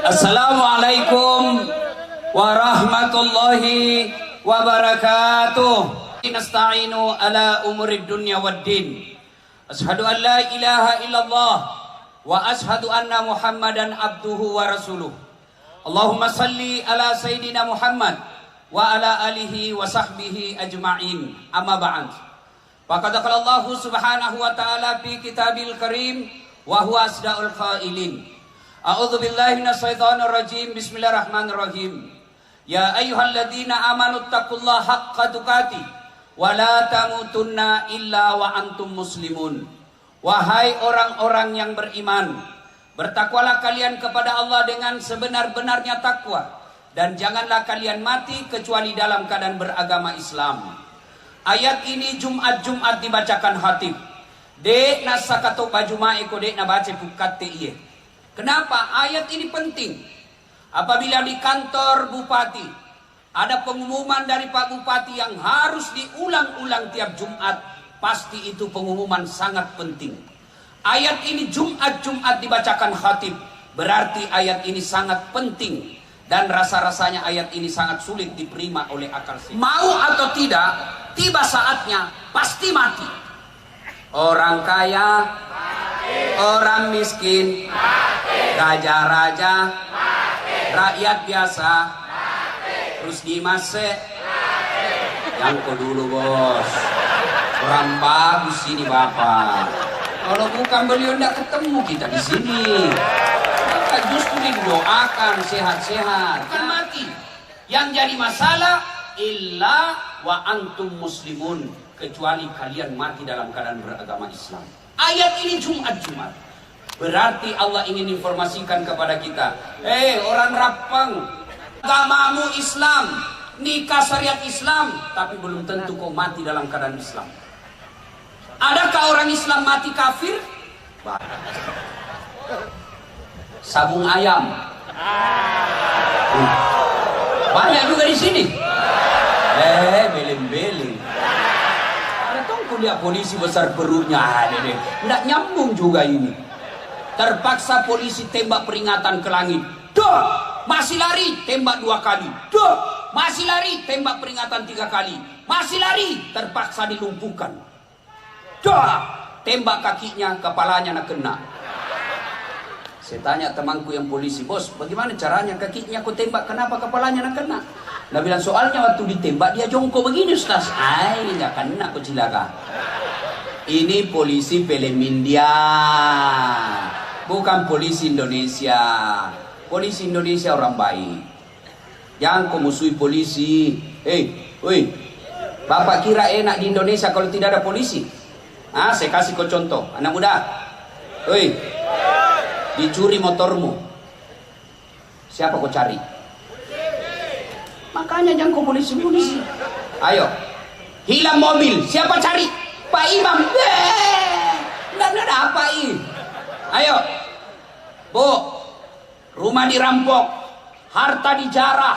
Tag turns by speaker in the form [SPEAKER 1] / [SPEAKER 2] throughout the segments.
[SPEAKER 1] Assalamualaikum warahmatullahi wabarakatuh. Nasta'inu ala umurid dunya waddin. Ashhadu an la ilaha illallah wa ashhadu anna Muhammadan abduhu wa rasuluh. Allahumma salli ala sayyidina Muhammad wa ala alihi wa sahbihi ajma'in. Amma ba'd. Faqad qala Allah subhanahu wa ta'ala fi kitabil karim wa huwa asdaqul qailin. A'udzu billahi minasyaitonir rajim. Bismillahirrahmanirrahim. Ya ayyuhalladzina amanu taqullaha haqqa tuqatih wa la tamutunna illa wa antum muslimun. Wahai orang-orang yang beriman, bertakwalah kalian kepada Allah dengan sebenar-benarnya takwa, dan janganlah kalian mati kecuali dalam keadaan beragama Islam. Ayat ini Jumat dibacakan khatib. Dek nasakato bajuma eko dek na baca bukat iye. Kenapa ayat ini penting? Apabila di kantor bupati ada pengumuman dari Pak Bupati yang harus diulang-ulang tiap Jumat, pasti itu pengumuman sangat penting. Ayat ini Jumat dibacakan khatib, berarti ayat ini sangat penting. Dan rasa-rasanya ayat ini sangat sulit diterima oleh akal sehat. Mau atau tidak, tiba saatnya pasti mati. Orang kaya, orang miskin, raja-raja, rakyat biasa, terus dimase. Yang dulu bos, orang bagus ini bapak. Kalau bukan beliau tidak ketemu kita di sini. Kita justru didoakan sehat-sehat. Kan mati. Yang jadi masalah illa wa antum muslimun, kecuali kalian mati dalam keadaan beragama Islam. Ayat ini Jumat. Berarti Allah ingin informasikan kepada kita, orang Rapang, agamamu Islam, nikah syariat Islam, tapi belum tentu kau mati dalam keadaan Islam. Adakah orang Islam mati kafir? Sabung ayam. Banyak juga di sini. Beling-beling. Ada tuh kuliah polisi besar perutnya ada deh. Nggak nyambung juga ini. Terpaksa polisi tembak peringatan ke langit. Duh, masih lari, tembak 2 kali. Duh, masih lari, tembak peringatan 3 kali. Masih lari, terpaksa dilumpuhkan. Duh, tembak kakinya, kepalanya nak kena. Saya tanya temanku yang polisi, bos, bagaimana caranya kakinya aku tembak, kenapa kepalanya nak kena? Dia bilang, soalnya waktu ditembak dia jongkok begini, Ustaz. Nggak kena aku cilaka. Ini polisi film India, bukan polisi Indonesia. Polisi Indonesia orang baik. Jangan kau musuhi polisi. Bapak kira enak di Indonesia kalau tidak ada polisi? Saya kasih kau contoh, anak muda. Dicuri motormu, siapa kau cari? Makanya jangan kau polisi. Ayo, hilang mobil, siapa cari? Pak Imam. Nggak ada apa ini. Ayo, Bu, rumah dirampok, harta dijarah,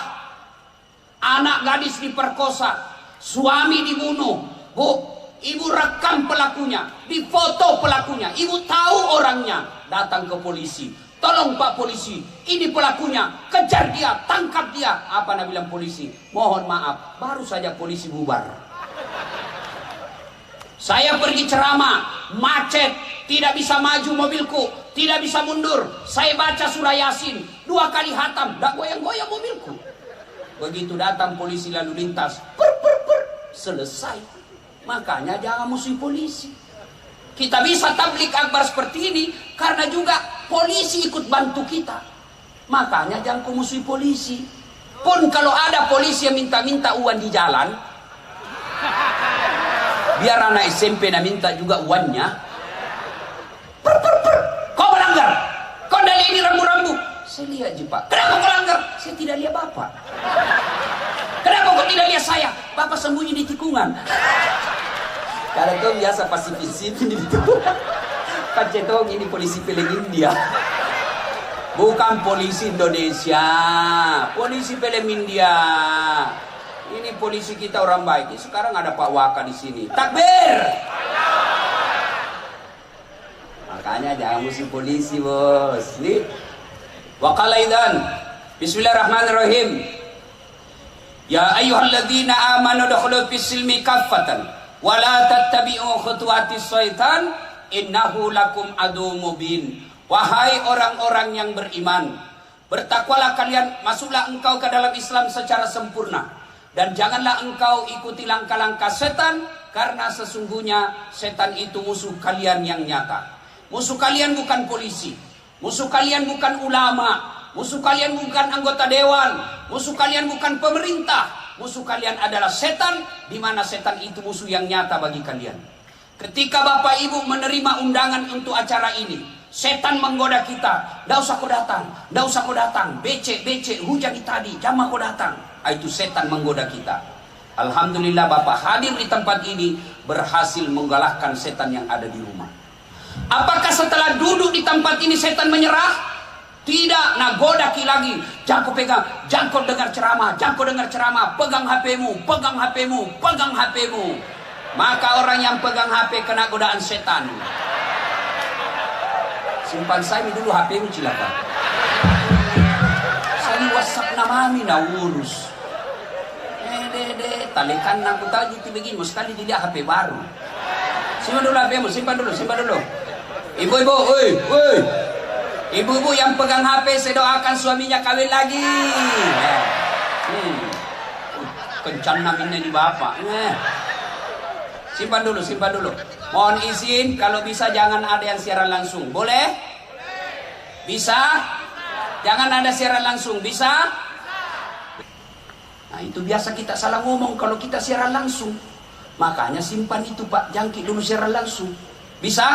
[SPEAKER 1] anak gadis diperkosa, suami dibunuh. Bu, ibu rekam pelakunya, difoto pelakunya, ibu tahu orangnya, datang ke polisi. Tolong Pak polisi, ini pelakunya, kejar dia, tangkap dia. Apa nak bilang polisi? Mohon maaf, baru saja polisi bubar. Saya pergi ceramah, macet, tidak bisa maju mobilku, tidak bisa mundur. Saya baca surah Yasin 2 kali hatam, tak goyang-goyang mobilku. Begitu datang polisi lalu lintas, selesai. Makanya jangan musuh polisi. Kita bisa tablik akbar seperti ini karena juga polisi ikut bantu kita. Makanya jangan kau musuhi polisi. Pun kalau ada polisi yang minta-minta uang di jalan, biar anak SMP nak minta juga uangnya. Kau melanggar. Kau dari ini rambu-rambu. Saya lihat je Pak. Kenapa kau langgar? Saya tidak lihat Bapak. Kenapa kau tidak lihat saya? Bapak sembunyi di tikungan. Kalau kau biasa pasif-pasif ini tikungan. Pacetong ini polisi film India. Bukan polisi Indonesia. Polisi film India. Ini polisi kita orang baik. Sekarang ada Pak Waka di sini. Takbir. Makanya jangan musuh polisi, bos. Nih, Wa qala idzan bismillahirrahmanirrahim. Ya ayyuhalladzina amanu dukhulu fis silmi kaffatan wa la tattabi'u khutuwatis syaitan innahu lakum adu mubin. Wahai orang-orang yang beriman, bertakwalah kalian, masuklah engkau ke dalam Islam secara sempurna, dan janganlah engkau ikuti langkah-langkah setan, karena sesungguhnya setan itu musuh kalian yang nyata. Musuh kalian bukan polisi, musuh kalian bukan ulama, musuh kalian bukan anggota dewan, musuh kalian bukan pemerintah, musuh kalian adalah setan, di mana setan itu musuh yang nyata bagi kalian. Ketika Bapak Ibu menerima undangan untuk acara ini, setan menggoda kita, "Nggak usah kau datang, nggak usah kau datang, becek, hujan tadi, jamaah kau datang." Itu setan menggoda kita. Alhamdulillah Bapak hadir di tempat ini berhasil menggalakkan setan yang ada di rumah. Apakah setelah duduk di tempat ini setan menyerah? Tidak, nah goda lagi. Jangan kau pegang, jangan kau dengar ceramah, jangan kau dengar ceramah, pegang HP-mu, pegang HP-mu, pegang HP-mu. Maka orang yang pegang HP kena godaan setan. Simpan saya dulu HP-mu silakan. Saya WhatsApp namami na urus. Talikan aku tahu gitu begini, sekali dia HP baru. Simpan dulu HP-mu, simpan dulu. Ibu-ibu, woi. Ibu-ibu yang pegang HP, saya doakan suaminya kawin lagi. Kencan namanya di bapak. Simpan dulu. Mohon izin, kalau bisa jangan ada yang siaran langsung. Boleh? Bisa? Jangan ada siaran langsung. Bisa? Nah itu biasa kita salah ngomong kalau kita siaran langsung. Makanya simpan itu Pak, jangkit dulu siaran langsung. Bisa?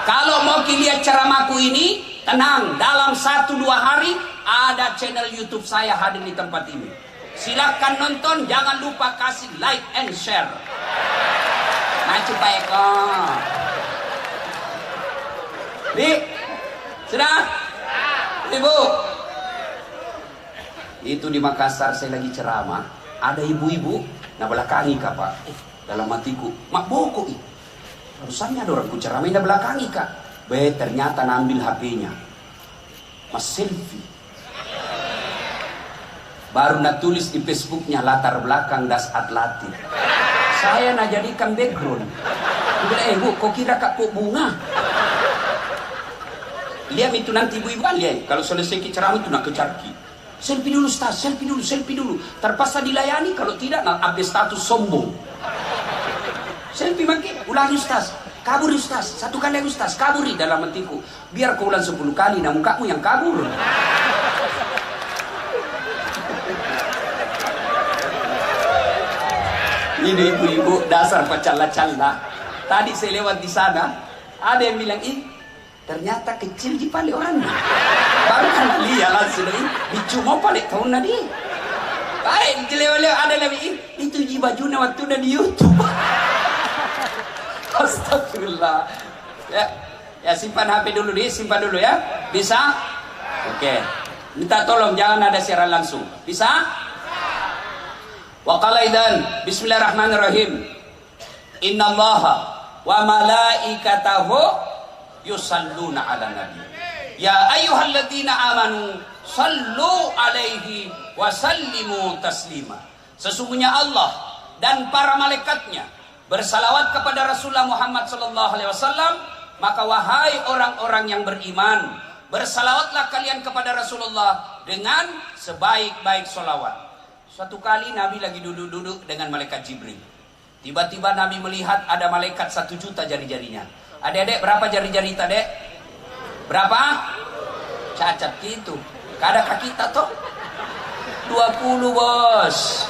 [SPEAKER 1] Kalau mau lihat ceramahku ini, tenang, dalam 1-2 hari ada channel YouTube saya hadir di tempat ini. Silakan nonton, jangan lupa kasih like and share. Nah coba Eko. Di, sudah? Ibu. Itu di Makassar saya lagi ceramah, ada ibu-ibu, nah belakangi kak Pak. Dalam hatiku, mak boko ih. Harusannya ada orang ku ceramain dah belakangi kak. Ternyata nambil HP-nya. Mas selfie. Baru nak tulis di Facebooknya latar belakang das atlatif. Saya nak jadikan background. Bilang, bu, kok kira kak kok bunga? Lihat itu nanti ibu-ibu lihat. Kalau selesai ceramah itu nak kecarki. Selfie dulu Ustaz, selfie dulu. Terpaksa dilayani, kalau tidak nak update status sombong. Selfie makin, ulangi Ustaz, kabur Ustaz, 1 kali Ustaz, kaburi dalam hatiku. Biar kau ulang 10 kali, nah mukamu yang kabur. Ini ibu-ibu dasar pacala-cala. Tadi saya lewat di sana, ada yang bilang, ternyata kecil di pale orangnya. Baru kan lihat langsung ini, cuma pale tahun nadi. Baik, jelewalew ada lagi, itu di bajunya waktu udah di YouTube. Astagfirullah. Ya simpan HP dulu simpan dulu ya. Bisa? Oke. Minta tolong jangan ada siaran langsung. Bisa? Wa qala idzan bismillahirrahmanirrahim. Innallaha wa malaikatahu yusalluna 'alan nabi. Ya ayyuhalladzina amanu sallu 'alaihi wa sallimu taslima. Sesungguhnya Allah dan para malaikatnya bersalawat kepada Rasulullah Muhammad sallallahu alaihi wasallam, maka wahai orang-orang yang beriman, bersalawatlah kalian kepada Rasulullah dengan sebaik-baik salawat. Suatu kali Nabi lagi duduk-duduk dengan malaikat Jibril. Tiba-tiba Nabi melihat ada malaikat 1 juta jari-jarinya. Adik-adik berapa jari-jari tadi? Berapa? Cacat gitu. Kada kaki kita toh? 20 bos.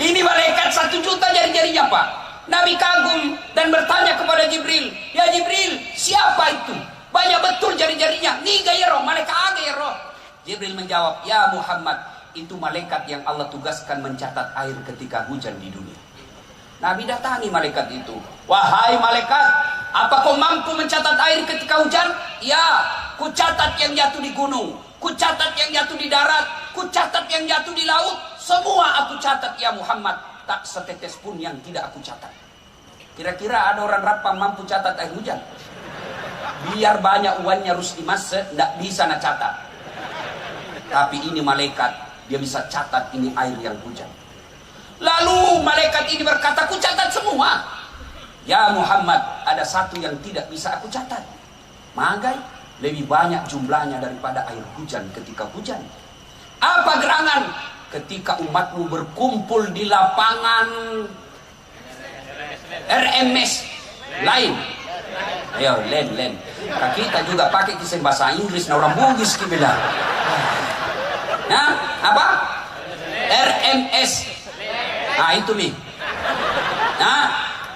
[SPEAKER 1] Ini malaikat 1 juta jari-jarinya Pak. Nabi kagum dan bertanya kepada Jibril, "Ya Jibril, siapa itu? Banyak betul jari-jarinya. Ni gaya roh, malaikat aga ya roh." Jibril menjawab, "Ya Muhammad, itu malaikat yang Allah tugaskan mencatat air ketika hujan di dunia." Nabi datangi malaikat itu. "Wahai malaikat, apa kau mampu mencatat air ketika hujan?" "Ya, ku catat yang jatuh di gunung, ku catat yang jatuh di darat, ku catat yang jatuh di laut. Semua aku catat ya Muhammad, tak setetes pun yang tidak aku catat." Kira-kira ada orang Rapang mampu catat air hujan? biar banyak uangnya Rusdi Mas, tidak bisa nak catat. Tapi ini malaikat, dia bisa catat ini air yang hujan. Lalu malaikat ini berkata, aku catat semua. Ya Muhammad, ada satu yang tidak bisa aku catat. Magai lebih banyak jumlahnya daripada air hujan ketika hujan. Apa gerangan? Ketika umatmu berkumpul di lapangan RMS lain. Ayo, len. Kita juga pakai kisah bahasa Inggris, nah orang Bugis kita. Nah, apa? RMS. Nah, itu nih. Nah,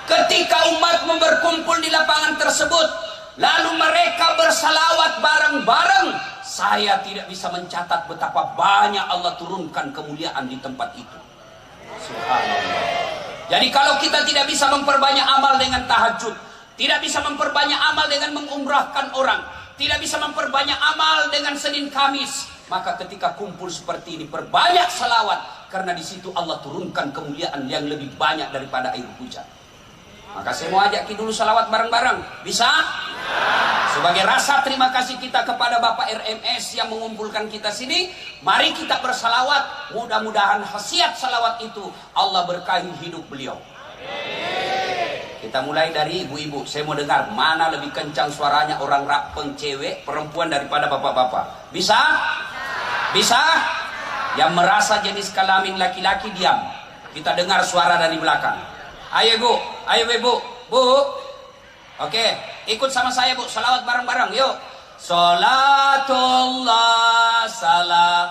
[SPEAKER 1] ketika umatmu berkumpul di lapangan tersebut, lalu mereka bersalawat bareng-bareng, saya tidak bisa mencatat betapa banyak Allah turunkan kemuliaan di tempat itu. Subhanallah. Jadi kalau kita tidak bisa memperbanyak amal dengan tahajud, tidak bisa memperbanyak amal dengan mengumrahkan orang, tidak bisa memperbanyak amal dengan Senin Kamis, maka ketika kumpul seperti ini perbanyak salawat, karena di situ Allah turunkan kemuliaan yang lebih banyak daripada air hujan. Maka saya mau ajak dulu salawat bareng-bareng. Bisa? Sebagai rasa terima kasih kita kepada Bapak RMS yang mengumpulkan kita sini, mari kita bersalawat. Mudah-mudahan khasiat salawat itu Allah berkahi hidup beliau. Kita mulai dari ibu-ibu. Saya mau dengar mana lebih kencang suaranya orang rapeng cewek, perempuan daripada bapak-bapak. Bisa? Bisa? Yang merasa jenis kelamin laki-laki diam. Kita dengar suara dari belakang. Ayo bu, ayo ibu, bu. Oke, ikut sama saya bu, salawat bareng-bareng, yuk. Salatullah salam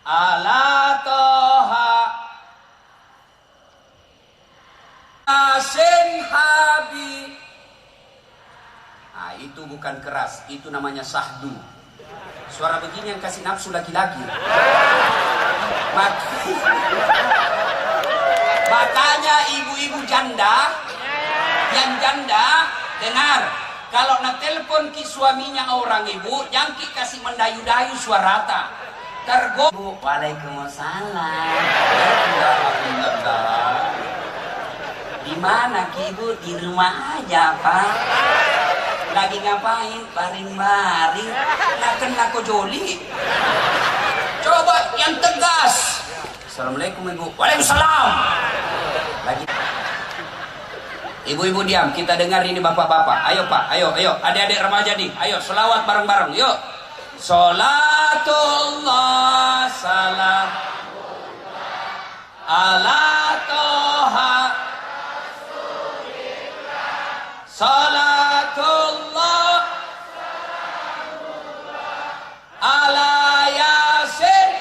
[SPEAKER 1] ala toha asin habib. Nah, itu bukan keras, itu namanya sahdu. Suara begini yang kasih nafsu laki-laki. Makanya ibu-ibu janda, yang janda, dengar. Kalau nak telepon ki suaminya orang ibu, jangan ki kasih mendayu-dayu suarata. Tergo. Waalaikumsalam. Di mana ki ibu? Di rumah aja pak. Lagi ngapain? Baring-baring. Nak kena kojoli. Coba yang tegas. Assalamualaikum ibu. Waalaikumsalam. Lagi. Ibu-ibu diam, kita dengar ini bapak-bapak. Ayo pak, ayo, adik-adik remaja nih. Ayo, selawat bareng-bareng, yuk. Salatullah salam ala toha salatullah ala yasin.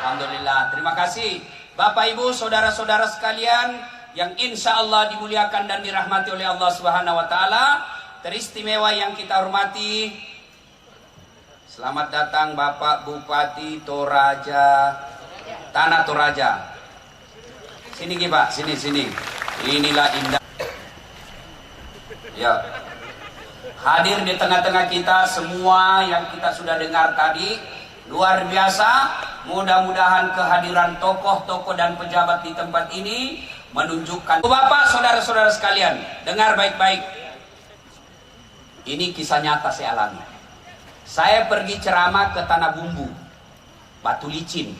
[SPEAKER 1] Alhamdulillah, terima kasih Bapak Ibu, saudara-saudara sekalian yang insya Allah dimuliakan dan dirahmati oleh Allah Subhanahu Wa Taala. Teristimewa yang kita hormati, selamat datang Bapak Bupati Toraja, Tanah Toraja. Sini Pak, sini. Inilah indah. Ya, hadir di tengah-tengah kita semua yang kita sudah dengar tadi, luar biasa. Mudah-mudahan kehadiran tokoh-tokoh dan pejabat di tempat ini menunjukkan. Bapak, saudara-saudara sekalian, dengar baik-baik. Ini kisah nyata saya alami. Saya pergi ceramah ke Tanah Bumbu, Batu Licin,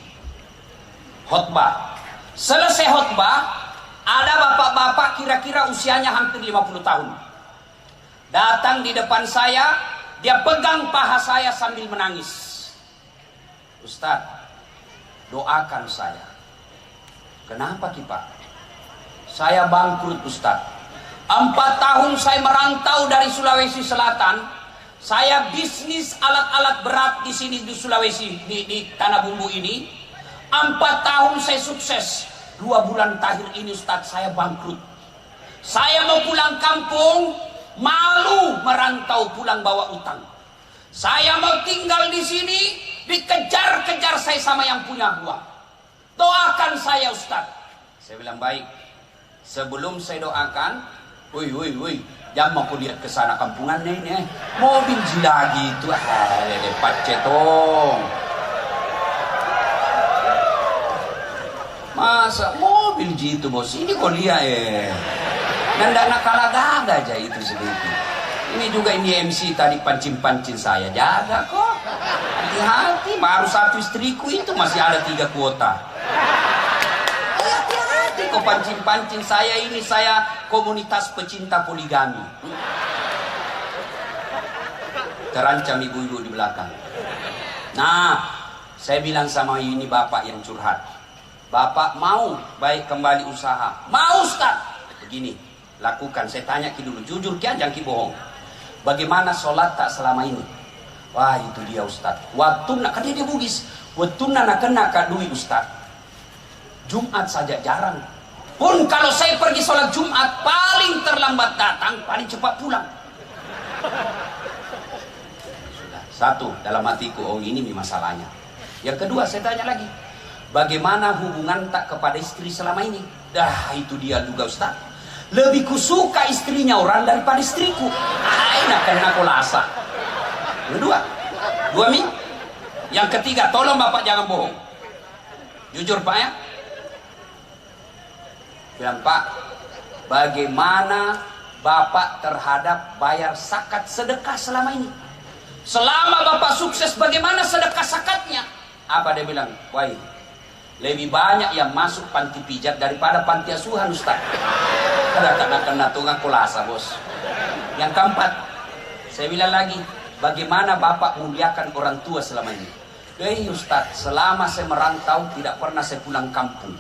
[SPEAKER 1] khotbah. Selesai khotbah, ada bapak-bapak kira-kira usianya hampir 50 tahun. Datang di depan saya, dia pegang paha saya sambil menangis. Ustaz, doakan saya. Kenapa Pak? Saya bangkrut Ustaz. 4 tahun saya merantau dari Sulawesi Selatan. Saya bisnis alat-alat berat di sini di Sulawesi, di Tanah Bumbu ini. 4 tahun saya sukses. 2 bulan terakhir ini Ustaz saya bangkrut. Saya mau pulang kampung, malu merantau pulang bawa utang. Saya mau tinggal di sini, dikejar-kejar saya sama yang punya uang. Doakan saya Ustaz. Saya bilang baik. Sebelum saya doakan, woi, jangan mau lihat ke sana kampungan nih. Mobil lagi itu, lepat cetong. Masa mobil gitu bos? Ini kau lihat Nggak nak kalah gagah aja itu sedikit. Ini juga ini MC tadi pancing-pancing saya, jaga kok. Hati-hati, baru satu istriku itu masih ada 3 kuota. Hati-hati kok pancing-pancing saya ini, saya komunitas pecinta poligami. Terancam ibu-ibu di belakang. Nah, saya bilang sama ini bapak yang curhat. Bapak mau baik kembali usaha. Mau Ustaz. Begini, lakukan. Saya tanya ki dulu, jujur kian jangan ki bohong. Bagaimana sholat tak selama ini? Wah itu dia Ustaz. Waktu nak, kan dia Bugis. Waktu nak kena kak duit Ustaz. Jumat saja jarang. Pun kalau saya pergi sholat Jumat, paling terlambat datang, paling cepat pulang. Sudah. Satu, dalam hatiku, oh ini masalahnya. Yang kedua, saya tanya lagi. Bagaimana hubungan tak kepada istri selama ini? Dah itu dia juga Ustaz. Lebih kusuka istrinya orang daripada istriku. Nak kena kolasa. Dua mi. Yang ketiga, tolong bapak jangan bohong. Jujur pak ya. Bilang pak, bagaimana bapak terhadap bayar zakat sedekah selama ini? Selama bapak sukses, bagaimana sedekah zakatnya? Apa dia bilang? Wah, lebih banyak yang masuk panti pijat daripada panti asuhan Ustaz. Kena tunggak kulasa bos. Yang keempat, saya bilang lagi, bagaimana bapak muliakan orang tua selama ini? Ustaz, selama saya merantau tidak pernah saya pulang kampung.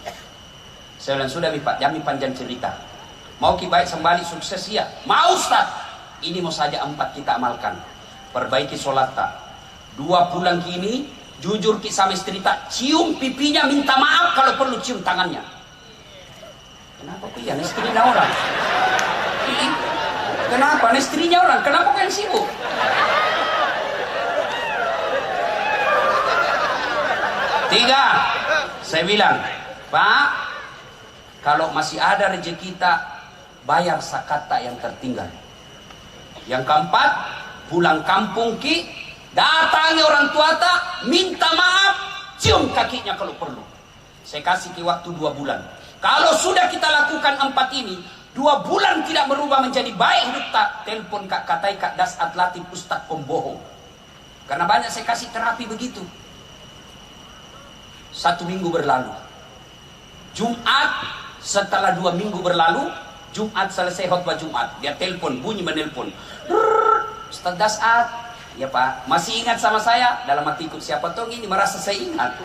[SPEAKER 1] Saya bilang sudah pak, jami panjang cerita. Mau ki baik sembali sukses ya? Mau Ustaz. Ini mau saja 4 kita amalkan. Perbaiki sholat tak. 2 bulan kini, jujur ki sama istri tak, cium pipinya, minta maaf kalau perlu cium tangannya. Kenapa kok ya istrinya orang? Kenapa istrinya orang? Kenapa kok yang sibuk? Tiga, saya bilang, Pak, kalau masih ada rezeki kita, bayar zakat tak yang tertinggal. Yang keempat, pulang kampung ki, datangi orang tua tak, minta maaf, cium kakinya kalau perlu. Saya kasih ki waktu 2 bulan. Kalau sudah kita lakukan 4 ini, 2 bulan tidak berubah menjadi baik hidup tak, telepon kak katai kak das atlatif ustaz pembohong. Karena banyak saya kasih terapi begitu. 1 minggu berlalu. Jumat setelah 2 minggu berlalu, Jumat selesai khutbah Jumat, dia telepon, bunyi menelpon. Ustaz Dasat, ya Pak, masih ingat sama saya? Dalam hatiku, siapa tahu ini merasa saya ingat.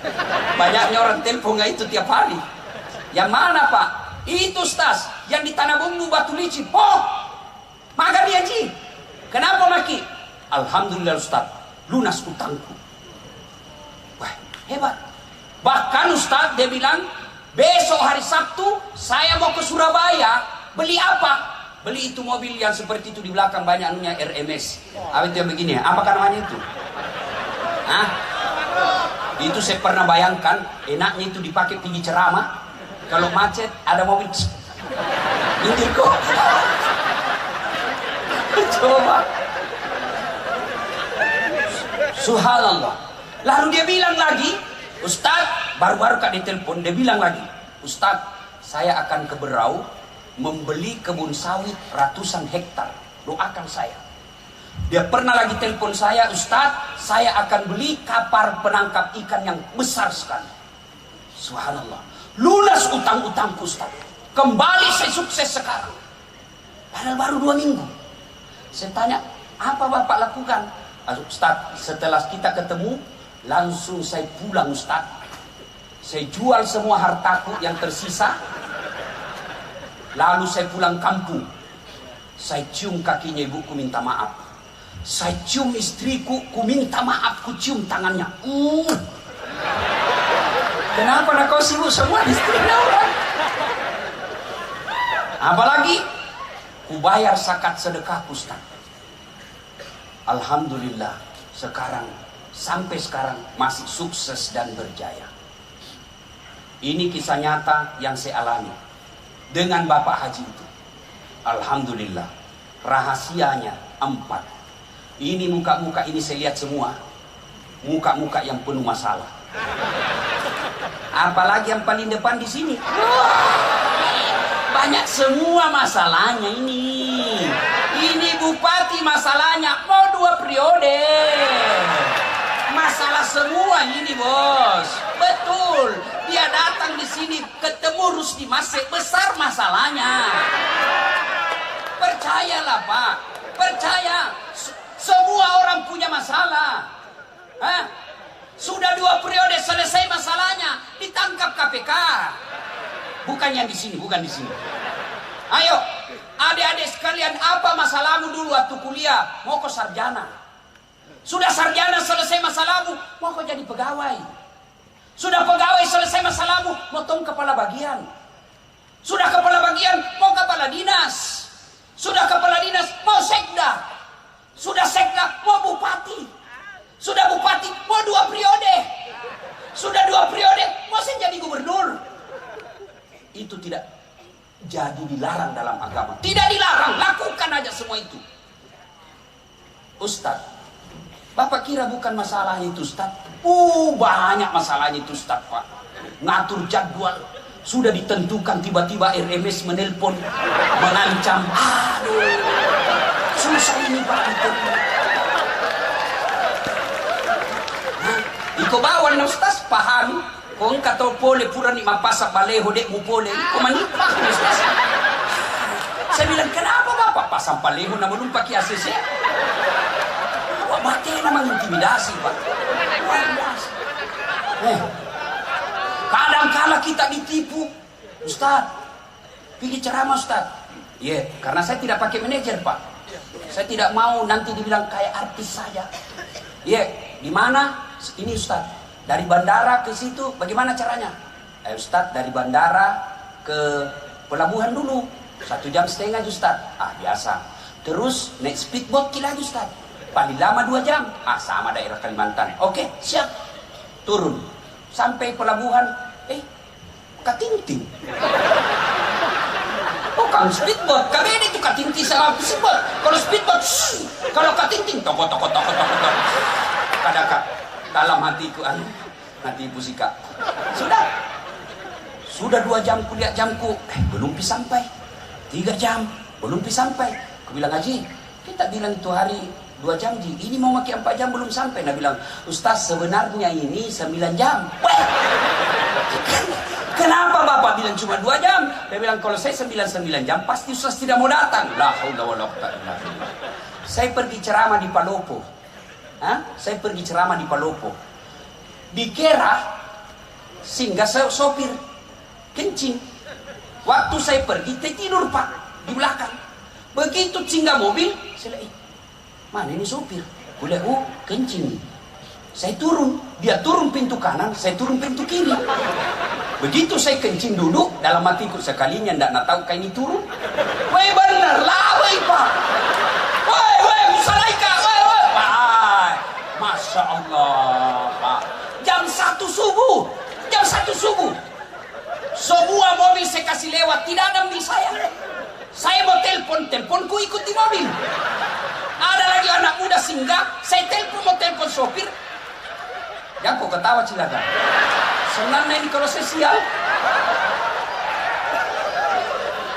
[SPEAKER 1] Banyaknya orang telepon nggak itu tiap hari. Yang mana Pak? Itu Ustaz, yang di Tanah Bumbu Batu Licin. Oh, maka dia Ji. Kenapa maki? Alhamdulillah Ustaz, lunas utangku. Wah, hebat. Bahkan Ustaz dia bilang, besok hari Sabtu saya mau ke Surabaya. Beli apa? Beli itu mobil yang seperti itu di belakang banyak anunya RMS. Apa itu yang begini? Apakah namanya itu? Hah? Itu saya pernah bayangkan, enaknya itu dipakai tinggi ceramah. Kalau macet ada mobil. Ini kok. Coba. Subhanallah. Lalu dia bilang lagi, Ustaz, baru-baru kak ditelepon, dia bilang lagi, Ustaz, saya akan ke Berau membeli kebun sawit ratusan hektar. Doakan saya. Dia pernah lagi telepon saya, Ustaz, saya akan beli kapal penangkap ikan yang besar sekali. Subhanallah. Lunas utang-utangku Ustaz. Kembali saya sukses sekarang. Padahal baru 2 minggu. Saya tanya, apa Bapak lakukan? Ustaz, setelah kita ketemu, langsung saya pulang Ustaz. Saya jual semua hartaku yang tersisa. Lalu saya pulang kampung. Saya cium kakinya ibuku minta maaf. Saya cium istriku, ku minta maaf, ku cium tangannya. Kenapa nak kau sibuk semua istrinya orang? Apalagi ku bayar zakat sedekah Ustaz. Alhamdulillah sekarang sampai sekarang masih sukses dan berjaya. Ini kisah nyata yang saya alami dengan Bapak Haji itu. Alhamdulillah. Rahasianya 4. Ini muka-muka ini saya lihat semua. Muka-muka yang penuh masalah. Apalagi yang paling depan di sini. Banyak semua masalahnya ini. Ini bupati masalahnya mau 2 periode. Masalah semua ini, bos. Betul. Dia datang di sini ketemu Rusdi Masih, besar masalahnya. Percayalah, Pak. Percaya. Semua orang punya masalah. Hah? Sudah 2 periode selesai masalahnya, ditangkap KPK. Bukan yang di sini, bukan di sini. Ayo, adik-adik sekalian, apa masalahmu dulu waktu kuliah? Mau ke sarjana. Sudah sarjana selesai masalahmu, mau kau jadi pegawai. Sudah pegawai selesai masalahmu, mau tong kepala bagian. Sudah kepala bagian, mau kepala dinas. Sudah kepala dinas, mau sekda. Sudah sekda, mau bupati. Sudah bupati, mau 2 periode. Sudah 2 periode, mau saya jadi gubernur. Itu tidak jadi dilarang dalam agama. Tidak dilarang, lakukan aja semua itu. Ustaz, Bapak kira bukan masalahnya itu, Ustaz? Banyak masalahnya itu, Ustaz, Pak. Ngatur jadwal, sudah ditentukan, tiba-tiba RMS menelpon, mengancam. Aduh, susah ini, Pak. Iko bawan na, Ustaz, paham? Kung kato pole pura ni mapasa baleho dek mo pole, iko manipak, Ustaz. Saya bilang, kenapa Bapak pasang baleho na menumpak ki ACC? Wah, mati namang intimidasi, Pak. Kadang-kala kita ditipu. Ustaz, pilih ceramah, Ustaz. Karena saya tidak pakai manajer, Pak. Saya tidak mau nanti dibilang kayak artis saja. Di mana? Ini, Ustaz. Dari bandara ke situ, bagaimana caranya? Ustaz, dari bandara ke pelabuhan dulu. 1,5 jam, Ustaz. Biasa. Terus naik speedboat lagi, Ustaz. Paling lama 2 jam. Sama daerah Kalimantan. Oke, siap. Turun. Sampai pelabuhan. Katinting. Bukan speedboat. Kami itu katinting sama speedboat. Kalau speedboat, kalau katinting, toko. Kadang-kadang dalam hatiku, nanti ibu sikap. Sudah 2 jam kuliah jamku, belum sampai. 3 jam, belum sampai. Aku bilang, Haji, kita bilang itu hari 2 jam, Ji. Ini mau makin 4 jam belum sampai. Nah bilang, Ustaz, sebenarnya ini 9 jam. Kenapa Bapak bilang cuma 2 jam? Dia bilang, kalau saya 9 jam, pasti Ustaz tidak mau datang. La haula wala quwwata illa billah. Saya pergi ceramah di Palopo. Saya pergi ceramah di Palopo. Dikira singgah sopir kencing. Waktu saya pergi, tidur, Pak, di belakang. Begitu singgah mobil, saya lihat, mana ini sopir? Boleh, kencing. Saya turun, dia turun pintu kanan, saya turun pintu kiri. Begitu saya kencing duduk, dalam hatiku sekalinya ndak tahu kayak ini turun. Woi bener lah, woi Pak. Woi, Musalaika, woi. Masya Allah, Pak. Jam 1 subuh. Semua mobil saya kasih lewat, tidak ada mobil saya. Saya mau teleponku ikut di mobil. Ada lagi anak muda singgah, saya mau telepon sopir. Jangan kok ketawa cilaka. Senang ini kalau saya sial.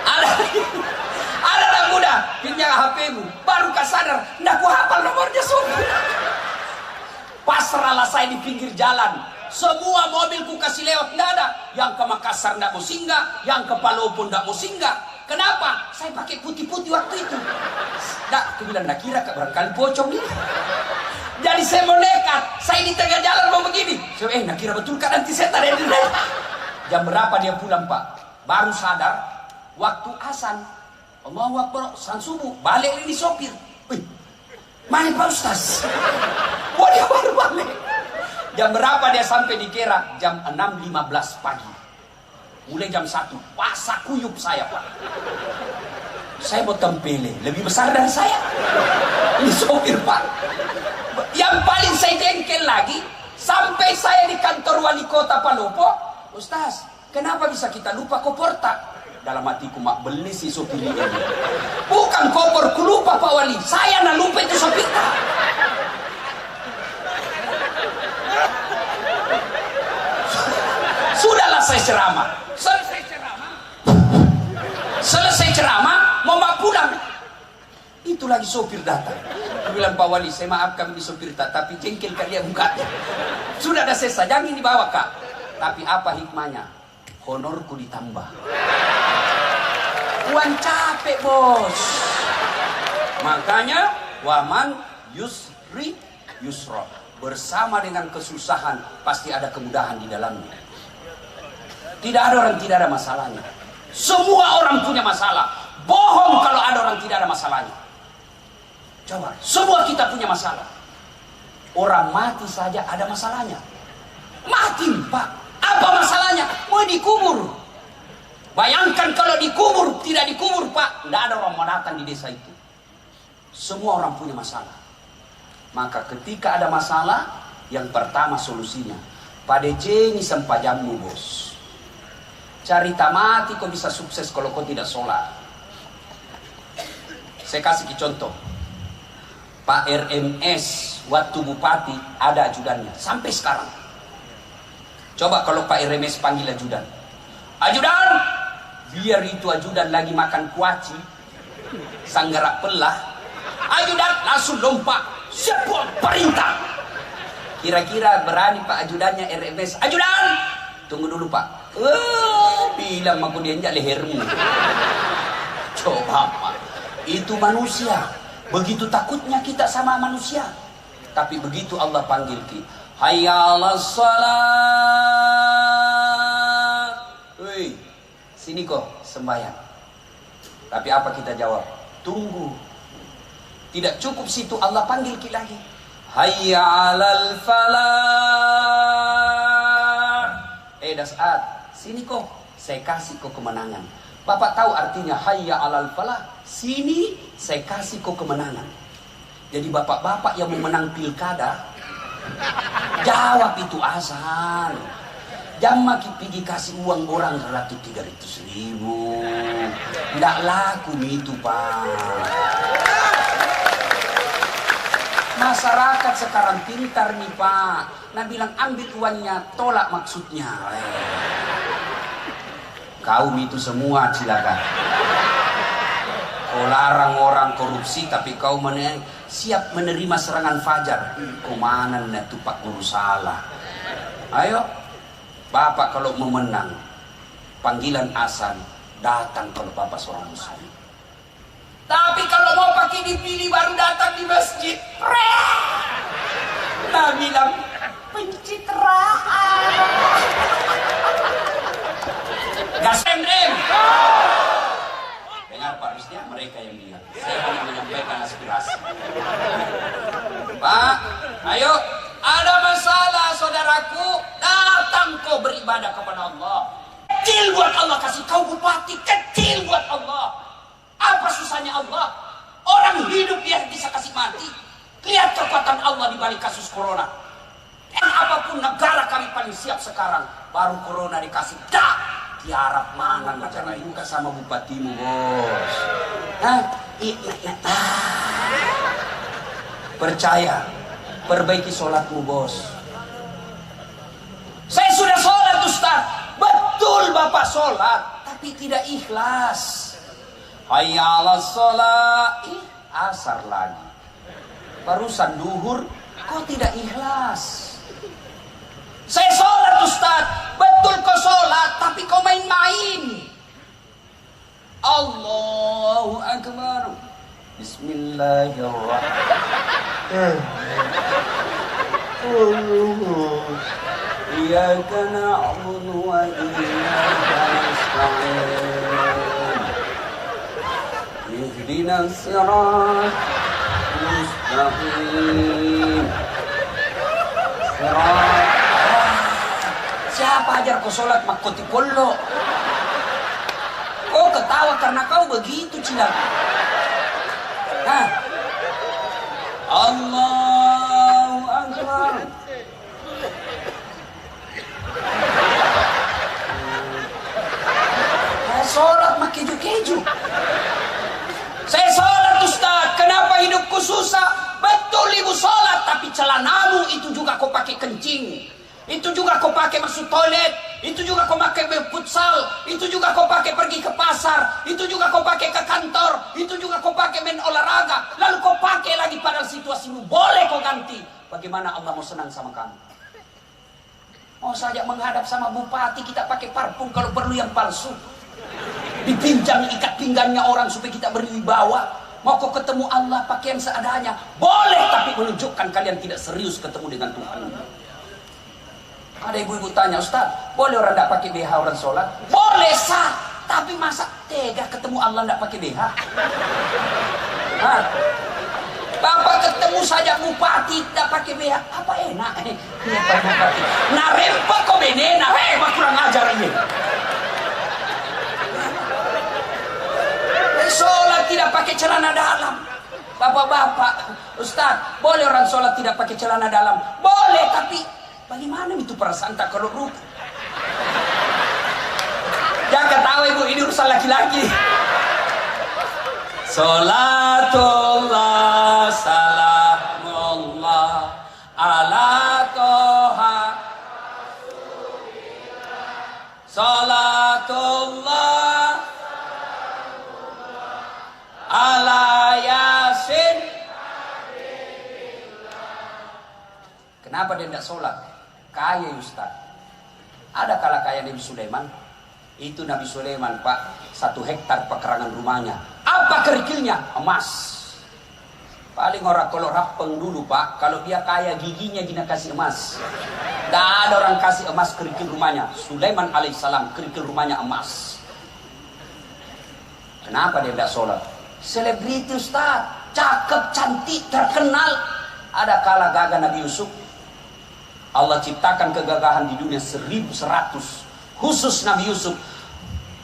[SPEAKER 1] Ada anak muda, pinjam HP-mu. Baru kau sadar, nggak ku hafal nomornya sopir. Pasrahlah saya di pinggir jalan. Semua mobilku kasih lewat, nggak ada. Yang ke Makassar nggak mau singgah, yang ke Palopo nggak mau singgah. Kenapa? Saya pakai putih-putih waktu itu. Nggak, aku bilang, nggak kira barangkali pocong ini. Jadi saya mau nekat, saya di tengah jalan mau begini. Saya nggak kira betul kan nanti saya tarik dulu. Jam berapa dia pulang, Pak? Baru sadar, waktu azan. Allahu Akbar, san subuh, balik ini sopir. Mana Pak Ustaz? Wah, dia baru balik. Jam berapa dia sampai di Kera? Jam 6.15 pagi. Mulai jam 1, pasak kuyup saya, Pak. Saya mau tempele, lebih besar dari saya. Ini sopir, Pak. Yang paling saya jengkel lagi, sampai saya di kantor wali kota Palopo, Ustaz, kenapa bisa kita lupa koporta? Dalam hatiku, mak beli si sopir ini. Bukan kopor, ku lupa Pak Wali. Saya nak lupa itu sopir. Sudahlah saya ceramah. Selesai ceramah. sopir datang. Aku bilang, Pak Wali, saya maafkan di sopir tapi jengkel kali ya buka. Sudah ada selesai, jangan dibawa Kak. Tapi apa hikmahnya? Honorku ditambah. Uang capek bos. Makanya waman yusri yusra. Bersama dengan kesusahan pasti ada kemudahan di dalamnya. Tidak ada orang tidak ada masalahnya. Semua orang punya masalah. Bohong kalau ada orang tidak ada masalahnya. Coba, semua kita punya masalah. Orang mati saja ada masalahnya. Mati Pak, apa masalahnya? Mau dikubur. Bayangkan kalau dikubur, tidak dikubur Pak, tidak ada orang mau datang di desa itu. Semua orang punya masalah. Maka ketika ada masalah, yang pertama solusinya pada jeni sempajammu bos. Cari mati kau bisa sukses kalau kau tidak sholat. Saya kasih contoh. Pak RMS waktu bupati ada ajudannya sampai sekarang. Coba kalau Pak RMS panggil ajudan. Ajudan, biar itu ajudan lagi makan kuaci, sanggarak pelah. Ajudan langsung lompat. Siapa perintah? Kira-kira berani Pak ajudannya RMS? Ajudan, tunggu dulu Pak. Bilang aku dia enggak lehermu. Coba Pak, itu manusia. Begitu takutnya kita sama manusia. Tapi begitu Allah panggil kita, hayya 'alas shalah. Woi, sini kok sembahyang. Tapi apa kita jawab? Tunggu. Tidak cukup situ, Allah panggil kita lagi. Hayya 'alal falah. Das'at, sini kok, saya kasih kok kemenangan. Bapak tahu artinya hayya 'alal falah? Sini saya kasih kok kemenangan. Jadi bapak-bapak yang mau menang pilkada, jawab itu azan. Jangan pergi kasih uang orang 300.000. Tidak laku itu Pak. Masyarakat sekarang pintar nih Pak. Nah bilang ambil uangnya, tolak maksudnya. Kaum itu semua silakan. Kau larang orang korupsi tapi kau siap menerima serangan fajar. Kau mana tuh Pak Guru salah. Ayo, Bapak kalau mau menang, panggilan azan, datang kalau Bapak seorang muslim. Tapi kalau mau pakai dipilih baru datang di masjid. Nah bilang pencitraan. Gas rem. Dengar Pak Rusdia, mereka yang bilang. Saya hanya menyampaikan aspirasi. Pak, ayo, ada masalah saudaraku, datang kau beribadah kepada Allah. Kecil buat Allah, kasih kau bupati, kecil buat Allah. Apa susahnya Allah? Orang hidup dia bisa kasih mati. Lihat kekuatan Allah di balik kasus corona. Apapun negara kami paling siap sekarang. Baru corona dikasih. Dah! Tiarap mana negara itu sama bupatimu bos. Percaya. Perbaiki sholatmu bos. Saya sudah sholat Ustaz. Betul Bapak sholat. Tapi tidak ikhlas. Hayya 'alas shalah, asar lagi. Barusan duhur, kok tidak ikhlas? Saya sholat Ustaz, betul kau sholat, tapi kau main-main. Allahu Akbar. Bismillahirrahmanirrahim. Iyyaka na'budu wa iyyaka nasta'in. Ihdinas siratal mustaqim. Siapa ajar kau sholat makoti kollo? Kau ketawa karena kau begitu cilang. Allahu Akbar. Sholat mak keju-keju. Saya sholat Ustaz, kenapa hidupku susah? Betul ibu sholat, tapi celanamu itu juga kau pakai kencing. Itu juga kau pakai masuk toilet. itu juga kau pakai futsal, itu juga kau pakai pergi ke pasar, itu juga kau pakai ke kantor, itu juga kau pakai main olahraga, lalu kau pakai lagi pada situasimu, boleh kau ganti. Bagaimana Allah mau senang sama kamu? Mau saja menghadap sama bupati kita pakai parfum, kalau perlu yang palsu, dipinjam ikat pinggangnya orang supaya kita berwibawa. Mau kau ketemu Allah pakai yang seadanya, boleh, tapi menunjukkan kalian tidak serius ketemu dengan Tuhan. Ada ibu-ibu tanya, Ustaz, boleh orang tidak pakai BH orang sholat? Boleh sah, tapi masa tega ketemu Allah tidak pakai BH? Hah? Bapak ketemu saja bupati tidak pakai BH, apa enak? Iya Pak Bupati. Nah rempak kok benena, kurang ajar ini. Sholat tidak pakai celana dalam. Bapak-bapak, Ustaz, boleh orang sholat tidak pakai celana dalam? Boleh, tapi bagaimana itu perasaan tak kalau ruku? Jangan ketawa ibu, ini urusan laki-laki. Salatullah salamullah ala toha. Salatullah ala yasin. Kenapa dia tidak sholat? Kaya Ustaz. Ada kala kaya Nabi Sulaiman. Itu Nabi Sulaiman Pak, 1 hektar pekarangan rumahnya. Apa kerikilnya? Emas. Paling orang kalau rapeng dulu Pak, kalau dia kaya giginya gina kasih emas. Tidak ada orang kasih emas kerikil rumahnya. Sulaiman alaihissalam kerikil rumahnya emas. Kenapa dia tidak sholat? Selebriti Ustaz, cakep, cantik, terkenal. Ada kala gagah Nabi Yusuf. Allah ciptakan kegagahan di dunia 1100. Khusus Nabi Yusuf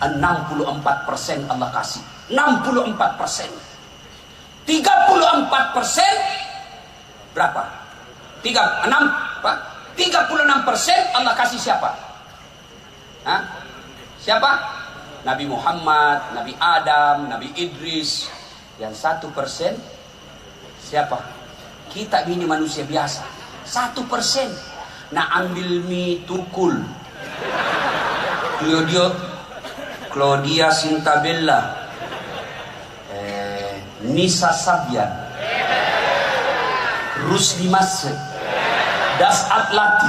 [SPEAKER 1] 64% Allah kasih. 64%. 34% berapa? 36% Allah kasih siapa? Hah? Siapa? Nabi Muhammad, Nabi Adam, Nabi Idris. Yang 1% siapa? Kita ini manusia biasa. 1%. Nah ambil mie tukul. Claudia Sintabella, Nisa Sabian, Rusdi Masjid, Das Atlati.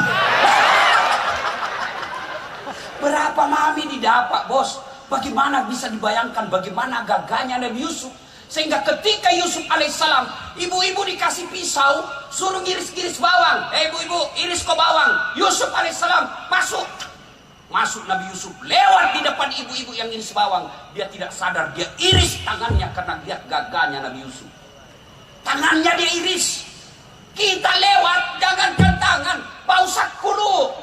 [SPEAKER 1] Berapa mami didapat bos? Bagaimana bisa dibayangkan bagaimana gagahnya Nabi Yusuf? Sehingga ketika Yusuf alaihissalam, ibu-ibu dikasih pisau, suruh iris-iris bawang. Ibu-ibu, iris kok bawang. Yusuf alaihissalam masuk Nabi Yusuf lewat di depan ibu-ibu yang iris bawang. Dia tidak sadar, dia iris tangannya karena lihat gagahnya Nabi Yusuf. Tangannya dia iris. Kita lewat, jangankan tangan, bau sakulu.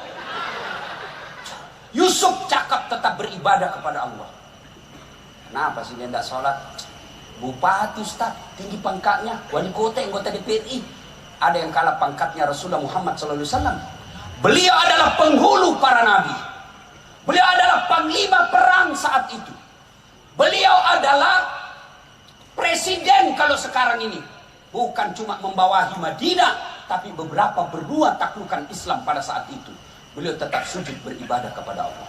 [SPEAKER 1] Yusuf cakap tetap beribadah kepada Allah. Kenapa sih dia tidak sholat? Bupati Ustaz, tinggi pangkatnya, wali kota, anggota DPRI. Ada yang kalah pangkatnya Rasulullah Muhammad SAW. Beliau adalah penghulu para nabi. Beliau adalah panglima perang saat itu. Beliau adalah presiden kalau sekarang ini. Bukan cuma membawahi Madinah, tapi beberapa berdua taklukan Islam pada saat itu. Beliau tetap sujud beribadah kepada Allah.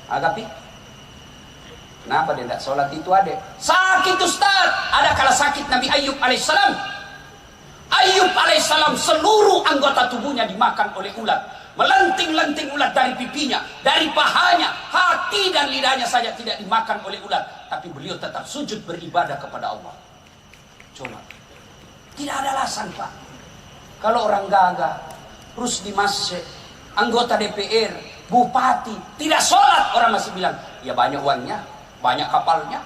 [SPEAKER 1] Agapi? Kenapa dia tidak sholat itu adek? Sakit Ustaz. Ada kala sakit Nabi Ayub alaihissalam. Ayub alaihissalam seluruh anggota tubuhnya dimakan oleh ulat. Melenting-lenting ulat dari pipinya, dari pahanya, hati dan lidahnya saja tidak dimakan oleh ulat. Tapi beliau tetap sujud beribadah kepada Allah. Coba. Tidak ada alasan Pak. Kalau orang gagah, terus di masjid, anggota DPR, bupati, tidak sholat, orang masih bilang, ya banyak uangnya, banyak kapalnya,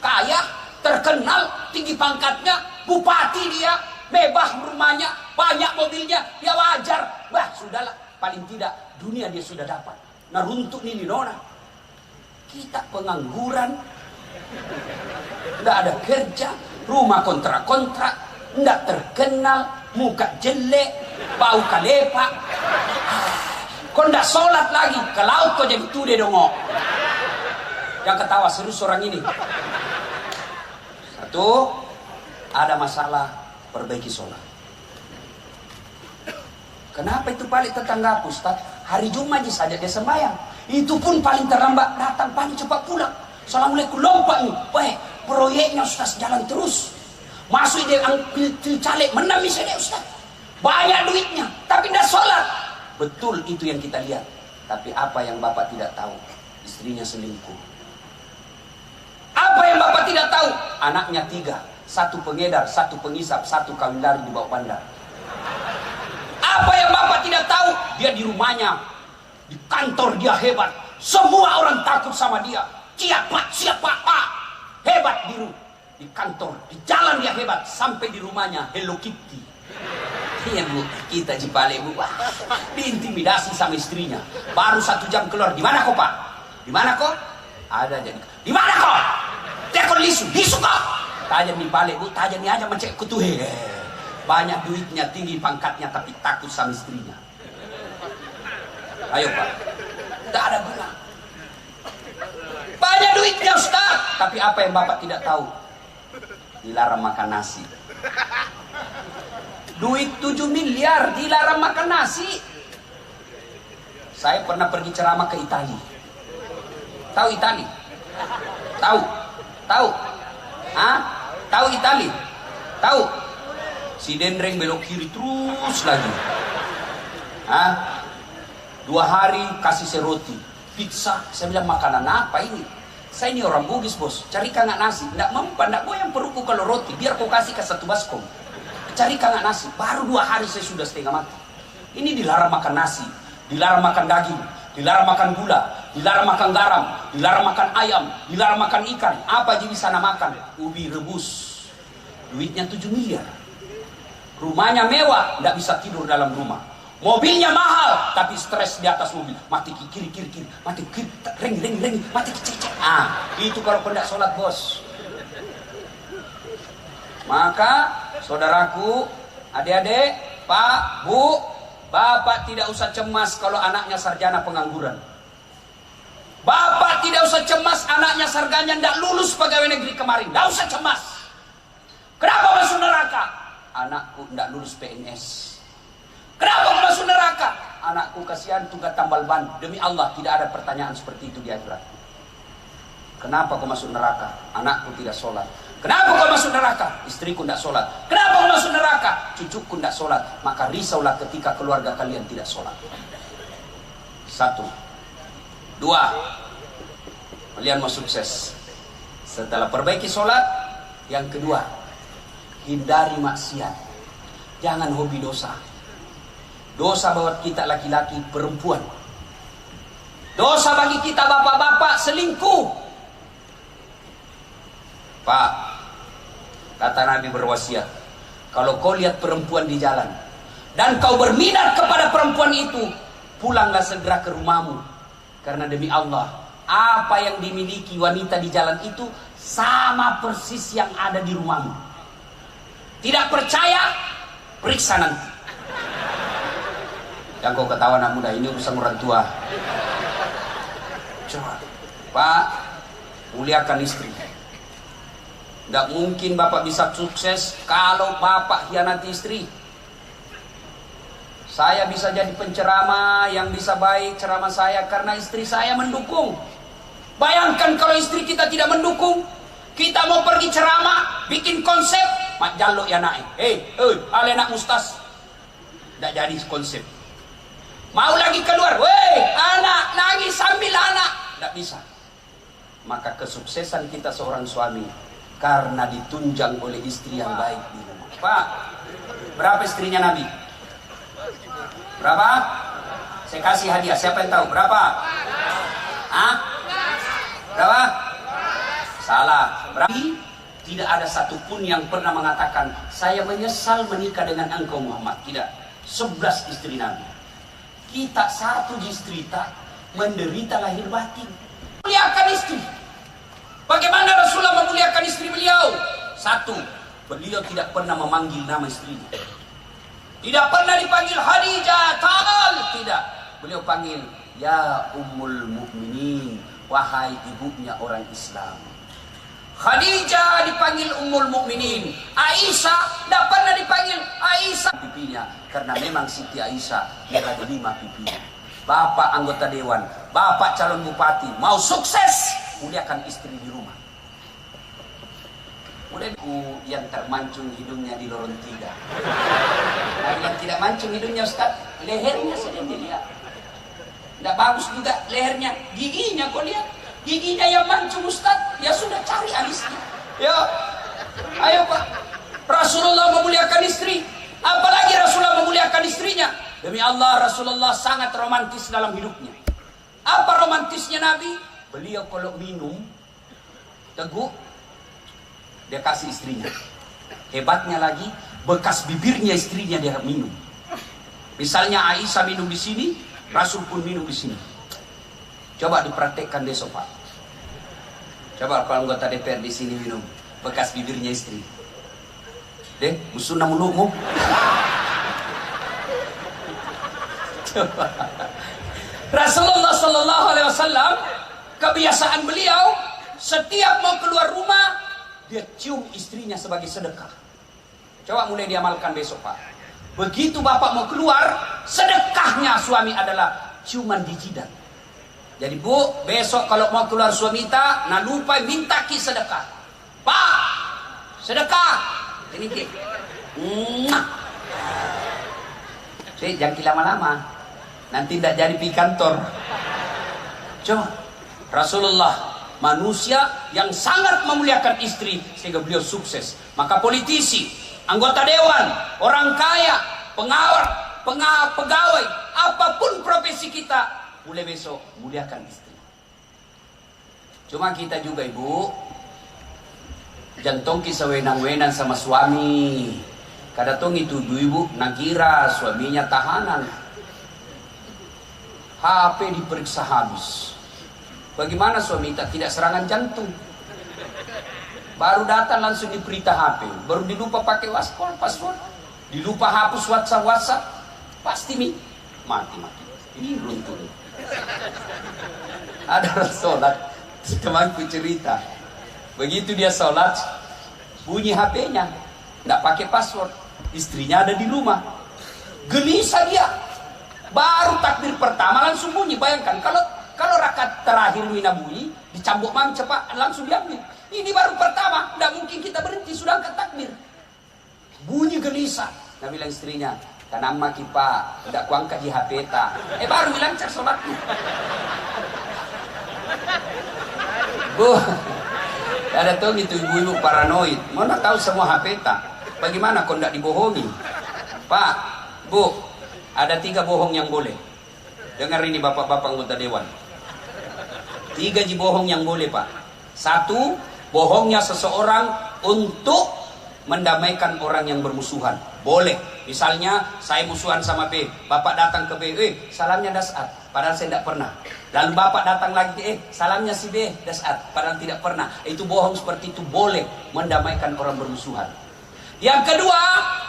[SPEAKER 1] kaya, terkenal, tinggi pangkatnya, bupati dia, bebas rumahnya, banyak mobilnya, ya wajar. Bah, sudahlah, paling tidak dunia dia sudah dapat. Nah, untuk ini nona, kita pengangguran, tidak ada kerja, rumah kontrak-kontrak, tidak terkenal, muka jelek, bau kalepak. Kau tidak sholat lagi, ke laut kau jadi tude dongok. Yang ketawa serius orang ini. Satu, ada masalah, perbaiki sholat. Kenapa itu balik tetangga Ustaz? Hari Jumat saja dia sembahyang. Itu pun paling terlambat datang, paling cepat pulang. Assalamualaikum, lompat nih. Weh, proyeknya Ustaz jalan terus. Masuk dia ambil caleg, menang misalnya Ustaz. Banyak duitnya, tapi tidak sholat. Betul itu yang kita lihat. Tapi apa yang Bapak tidak tahu? Istrinya selingkuh. Apa yang Bapak tidak tahu? Anaknya 3. 1 pengedar, 1 pengisap, 1 kawin lari di bawah bandar. Apa yang Bapak tidak tahu? Dia di rumahnya, di kantor dia hebat. Semua orang takut sama dia. Siapa? Pak. Hebat di kantor, di jalan dia hebat. Sampai di rumahnya Hello Kitty. Iya Bu, kita Cipale Bu, diintimidasi sama istrinya. Baru 1 jam keluar. Di mana kau Pak? Di mana kau? Ada jadi. Di mana kau? Tekon lisu kau. Tajam di Pale Bu, tajam ni aja mencek kutuhe. Banyak duitnya, tinggi pangkatnya, tapi takut sama istrinya. Ayo Pak, tidak ada guna. Banyak duitnya Ustaz, tapi apa yang Bapak tidak tahu? Dilarang makan nasi. Duit 7 miliar dilarang makan nasi. Saya pernah pergi ceramah ke Italia. Tahu Italia? Tahu? Tahu Italia? Tahu? Si Dendreng belok kiri terus lagi. 2 hari kasih saya roti, pizza. Saya bilang, makanan apa ini? Saya ini orang Bugis bos, cari nggak nasi. Nggak mempan, nggak goyang perutku kalau roti. Biar kau kasih ke 1 baskom. Cari nggak nasi. Baru 2 hari saya sudah setengah mati. Ini dilarang makan nasi, dilarang makan daging, dilarang makan gula, dilarang makan garam, dilarang makan ayam, dilarang makan ikan. Apa aja di sana makan? Ubi rebus. Duitnya 7 miliar. Rumahnya mewah, nggak bisa tidur dalam rumah. Mobilnya mahal, tapi stres di atas mobil. Mati kiri, mati kiri, ring, mati cek. Itu kalau hendak sholat bos. Maka saudaraku, adik-adik, Pak, Bu, Bapak tidak usah cemas kalau anaknya sarjana pengangguran. Bapak tidak usah cemas anaknya sarjana tidak lulus pegawai negeri kemarin. Tidak usah cemas. Kenapa masuk neraka? Anakku tidak lulus PNS. Kenapa masuk neraka? Anakku kasihan tugas tambal ban. Demi Allah tidak ada pertanyaan seperti itu di akhirat. Kenapa kau masuk neraka? Anakku tidak sholat. Kenapa kau masuk neraka? Istriku tidak sholat. Kenapa kau masuk neraka? Cucuku tidak sholat. Maka risaulah ketika keluarga kalian tidak sholat. 1. 2. Kalian mau sukses. Setelah perbaiki sholat. Yang kedua, hindari maksiat. Jangan hobi dosa. Dosa buat kita laki-laki, perempuan. Dosa bagi kita bapak-bapak, selingkuh. Pak, kata Nabi berwasiat, kalau kau lihat perempuan di jalan dan kau berminat kepada perempuan itu, pulanglah segera ke rumahmu. Karena demi Allah, apa yang dimiliki wanita di jalan itu sama persis yang ada di rumahmu. Tidak percaya? Periksa nanti. Yang kau ketawa anak muda, ini urusan orang tua. Coba, Pak, muliakan istri. Tidak mungkin Bapak bisa sukses kalau Bapak hianati istri. Saya bisa jadi penceramah yang bisa baik ceramah saya karena istri saya mendukung. Bayangkan kalau istri kita tidak mendukung. Kita mau pergi ceramah, bikin konsep, mak jaluk ya naik. Ale nak mustas. Tidak jadi konsep. Mau lagi keluar, weh, anak nangis sambil anak. Tidak bisa. Maka kesuksesan kita seorang suami karena ditunjang oleh istri yang baik di rumah. Pak, berapa istrinya Nabi? Berapa? Saya kasih hadiah, siapa yang tahu? Berapa? Berapa? Salah. Berapa? Tidak ada satupun yang pernah mengatakan, saya menyesal menikah dengan engkau Muhammad. Tidak. 11 istri Nabi. Kita satu istri tak menderita lahir batin. Muliakan istri. Bagaimana Rasulullah memuliakan istri beliau? 1. Beliau tidak pernah memanggil nama istrinya. Tidak pernah dipanggil Khadijah, Tal. Tidak. Beliau panggil, ya Ummul Mukminin, wahai ibunya orang Islam. Khadijah dipanggil Ummul Mukminin. Aisyah tidak pernah dipanggil Aisyah pipinya, karena memang Siti Aisyah dia ada 5 pipinya. Bapak anggota dewan, bapak calon bupati, mau sukses, muliakan istri di rumah. Udah yang termancung hidungnya di lorong 3. Nah, yang tidak mancung hidungnya Ustaz, lehernya sedang dilihat. Tidak bagus juga lehernya, giginya kau lihat. Giginya yang mancung Ustaz, ya sudah cari alisnya. Ya, ayo Pak. Rasulullah memuliakan istri, apalagi Rasulullah memuliakan istrinya. Demi Allah, Rasulullah sangat romantis dalam hidupnya. Apa romantisnya Nabi? Beliau kalau minum teguk, dia kasih istrinya. Hebatnya lagi, bekas bibirnya istrinya dia minum. Misalnya Aisyah minum di sini, Rasul pun minum di sini. Coba dipraktekkan besok Pak. Coba kalau anggota DPR di sini minum bekas bibirnya istri. Deh, musnah mulutmu. Rasulullah Sallallahu Alaihi Wasallam, kebiasaan beliau setiap mau keluar rumah dia cium istrinya sebagai sedekah. Coba mulai diamalkan besok Pak. Begitu bapak mau keluar, sedekahnya suami adalah ciuman di jidat. Jadi Bu, besok kalau mau keluar suami tak, nah lupa minta ki sedekah. Pak, sedekah. Ini ki. Jangan lama-lama. Nanti tidak jadi pergi kantor. Coba, Rasulullah manusia yang sangat memuliakan istri sehingga beliau sukses. Maka politisi, anggota dewan, orang kaya, pegawai, apapun profesi kita, mulai besok muliakan istri. Cuma kita juga Ibu, jantung kisah wenang-wenang sama suami. Kadang itu ibu nakira suaminya tahanan. HP diperiksa habis. Bagaimana suami tidak serangan jantung? Baru datang langsung diperintah HP. Baru dilupa pakai password. Dilupa hapus WhatsApp. Pasti mati. Ini runtuh. Ada orang sholat, temanku cerita. Begitu dia sholat, bunyi HP-nya. Tidak pakai password. Istrinya ada di rumah. Gelisah dia. Baru takbir pertama langsung bunyi. Bayangkan kalau rakaat terakhir mina bunyi, dicambuk mam cepat langsung diambil. Ini baru pertama, tidak mungkin kita berhenti sudah angkat takbir. Bunyi gelisah. Nah bilang istrinya, kanama kipa, tidak kuangkat di HP ta. Baru lancar sholatnya. Bu, ada tuh gitu ibu-ibu paranoid. Mana tahu semua HP ta. Bagaimana kau tidak dibohongi? Pak, Bu, ada 3 bohong yang boleh. Dengar ini bapak-bapak anggota dewan. 3 bohong yang boleh Pak. 1, bohongnya seseorang untuk mendamaikan orang yang bermusuhan. Boleh. Misalnya saya musuhan sama B, bapak datang ke B, salamnya Dasat, padahal saya tidak pernah. Lalu bapak datang lagi, salamnya si B, Dasat, padahal tidak pernah. Itu bohong seperti itu boleh mendamaikan orang bermusuhan. Yang kedua,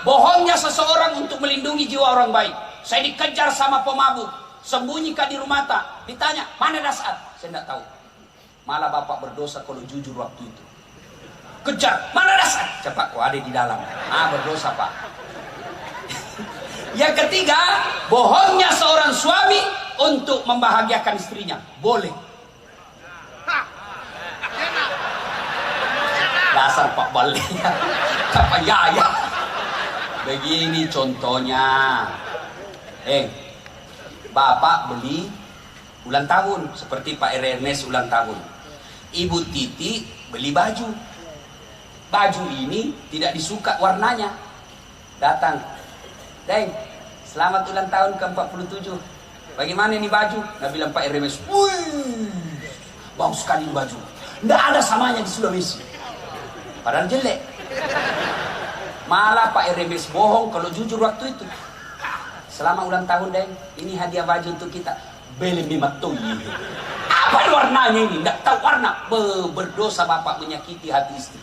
[SPEAKER 1] bohongnya seseorang untuk melindungi jiwa orang baik. Saya dikejar sama pemabuk, sembunyikan di rumah tak. Ditanya, mana Dasat? Saya tidak tahu. Malah bapak berdosa kalau jujur waktu itu. Kejar, mana Dasat? Cepat, kok ada di dalam. Berdosa Pak. Yang ketiga, bohongnya seorang suami untuk membahagiakan istrinya. Boleh. Dasar Pak Balik. Apa ya? Begini contohnya. Bapak beli ulang tahun seperti Pak Ernest ulang tahun. Ibu Titi beli baju. Baju ini tidak disuka warnanya. Datang, Deng, selamat ulang tahun ke-47. Bagaimana ini baju? Nah bilang Pak Ernest, wih, bagus sekali baju. Tidak ada samanya di Sulawesi. Padahal jelek. Malah Pak Ernest bohong kalau jujur waktu itu. Selamat ulang tahun Deng, ini hadiah baju untuk kita. Beli mimatui. Apa warnanya ini? Tidak tahu warna. Berdosa bapak menyakiti hati istri.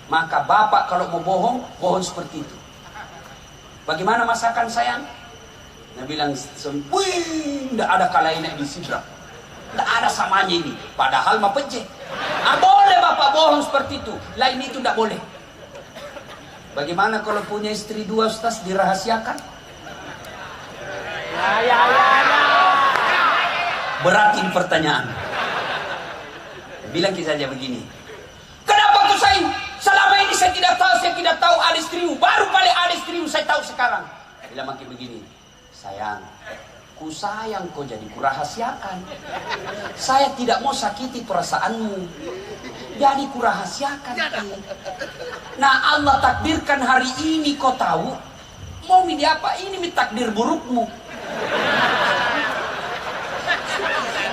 [SPEAKER 1] Maka bapak kalau mau bohong, bohong seperti itu. Bagaimana masakan sayang? Nah bilang, wih, tidak ada kalainya di sidra. Tidak ada samanya ini. Padahal mah pejeh. Boleh bapak bohong seperti itu. Lain itu tidak boleh. Bagaimana kalau punya istri 2 Ustaz dirahasiakan? Ya. Berat ini pertanyaan. Bilang saja begini. Kenapa tuh saya? Selama ini saya tidak tahu ada istrimu. Baru kali ada istrimu saya tahu sekarang. Bilang makin begini. Sayang, ku sayang kau jadi kurahasiakan. Saya tidak mau sakiti perasaanmu. Jadi kurahasiakan. Nah Allah takdirkan hari ini kau tahu. Mau ini apa? Ini takdir burukmu.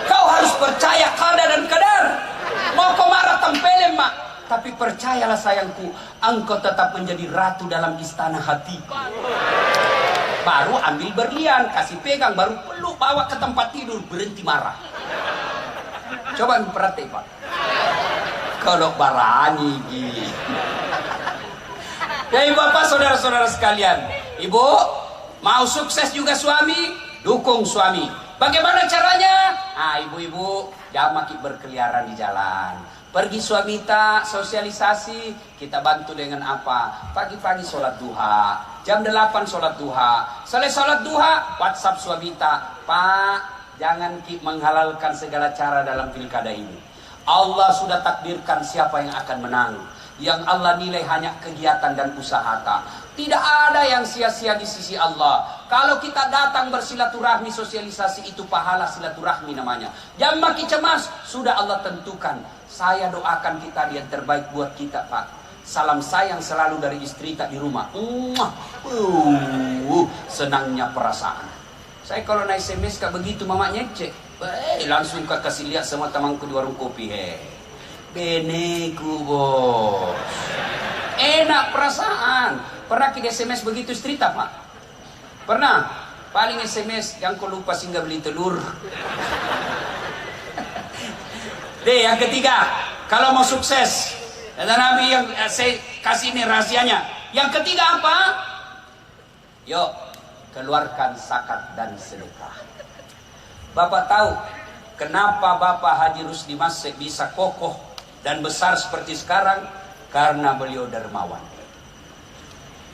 [SPEAKER 1] Kau harus percaya qada dan qadar. Mau kau marah tempelin mak. Tapi percayalah sayangku, engkau tetap menjadi ratu dalam istana hati. Baru ambil berlian, kasih pegang, baru peluk, bawa ke tempat tidur, berhenti marah. Coba perhati pak. Kalau barani gini. Jadi bapak saudara-saudara sekalian, ibu mau sukses juga suami, dukung suami. Bagaimana caranya? Ah ibu-ibu jangan makin berkeliaran di jalan. Pergi suami tak sosialisasi, kita bantu dengan apa? Pagi-pagi sholat duha, jam 8 sholat duha. Selesai sholat duha, WhatsApp suami tak, Pak, jangan menghalalkan segala cara dalam pilkada ini. Allah sudah takdirkan siapa yang akan menang. Yang Allah nilai hanya kegiatan dan usaha tak. Tidak ada yang sia-sia di sisi Allah. Kalau kita datang bersilaturahmi, sosialisasi itu pahala silaturahmi namanya. Jangan makin cemas, sudah Allah tentukan. Saya doakan kita yang terbaik buat kita Pak. Salam sayang selalu dari istri tak di rumah. Senangnya perasaan. Saya kalau naik SMS kayak begitu mamanya cek. Langsung kasih lihat sama temanku di warung kopi. Beneku bos. Enak perasaan. Pernah kita SMS begitu istri tak Pak? Pernah? Paling SMS yang kau lupa singgah beli telur. Deh yang ketiga, kalau mau sukses, kata Nabi yang saya kasih ini rahasianya. Yang ketiga apa? Yuk, keluarkan zakat dan sedekah. Bapak tahu kenapa Bapak Haji Rusdi Masih bisa kokoh dan besar seperti sekarang? Karena beliau dermawan.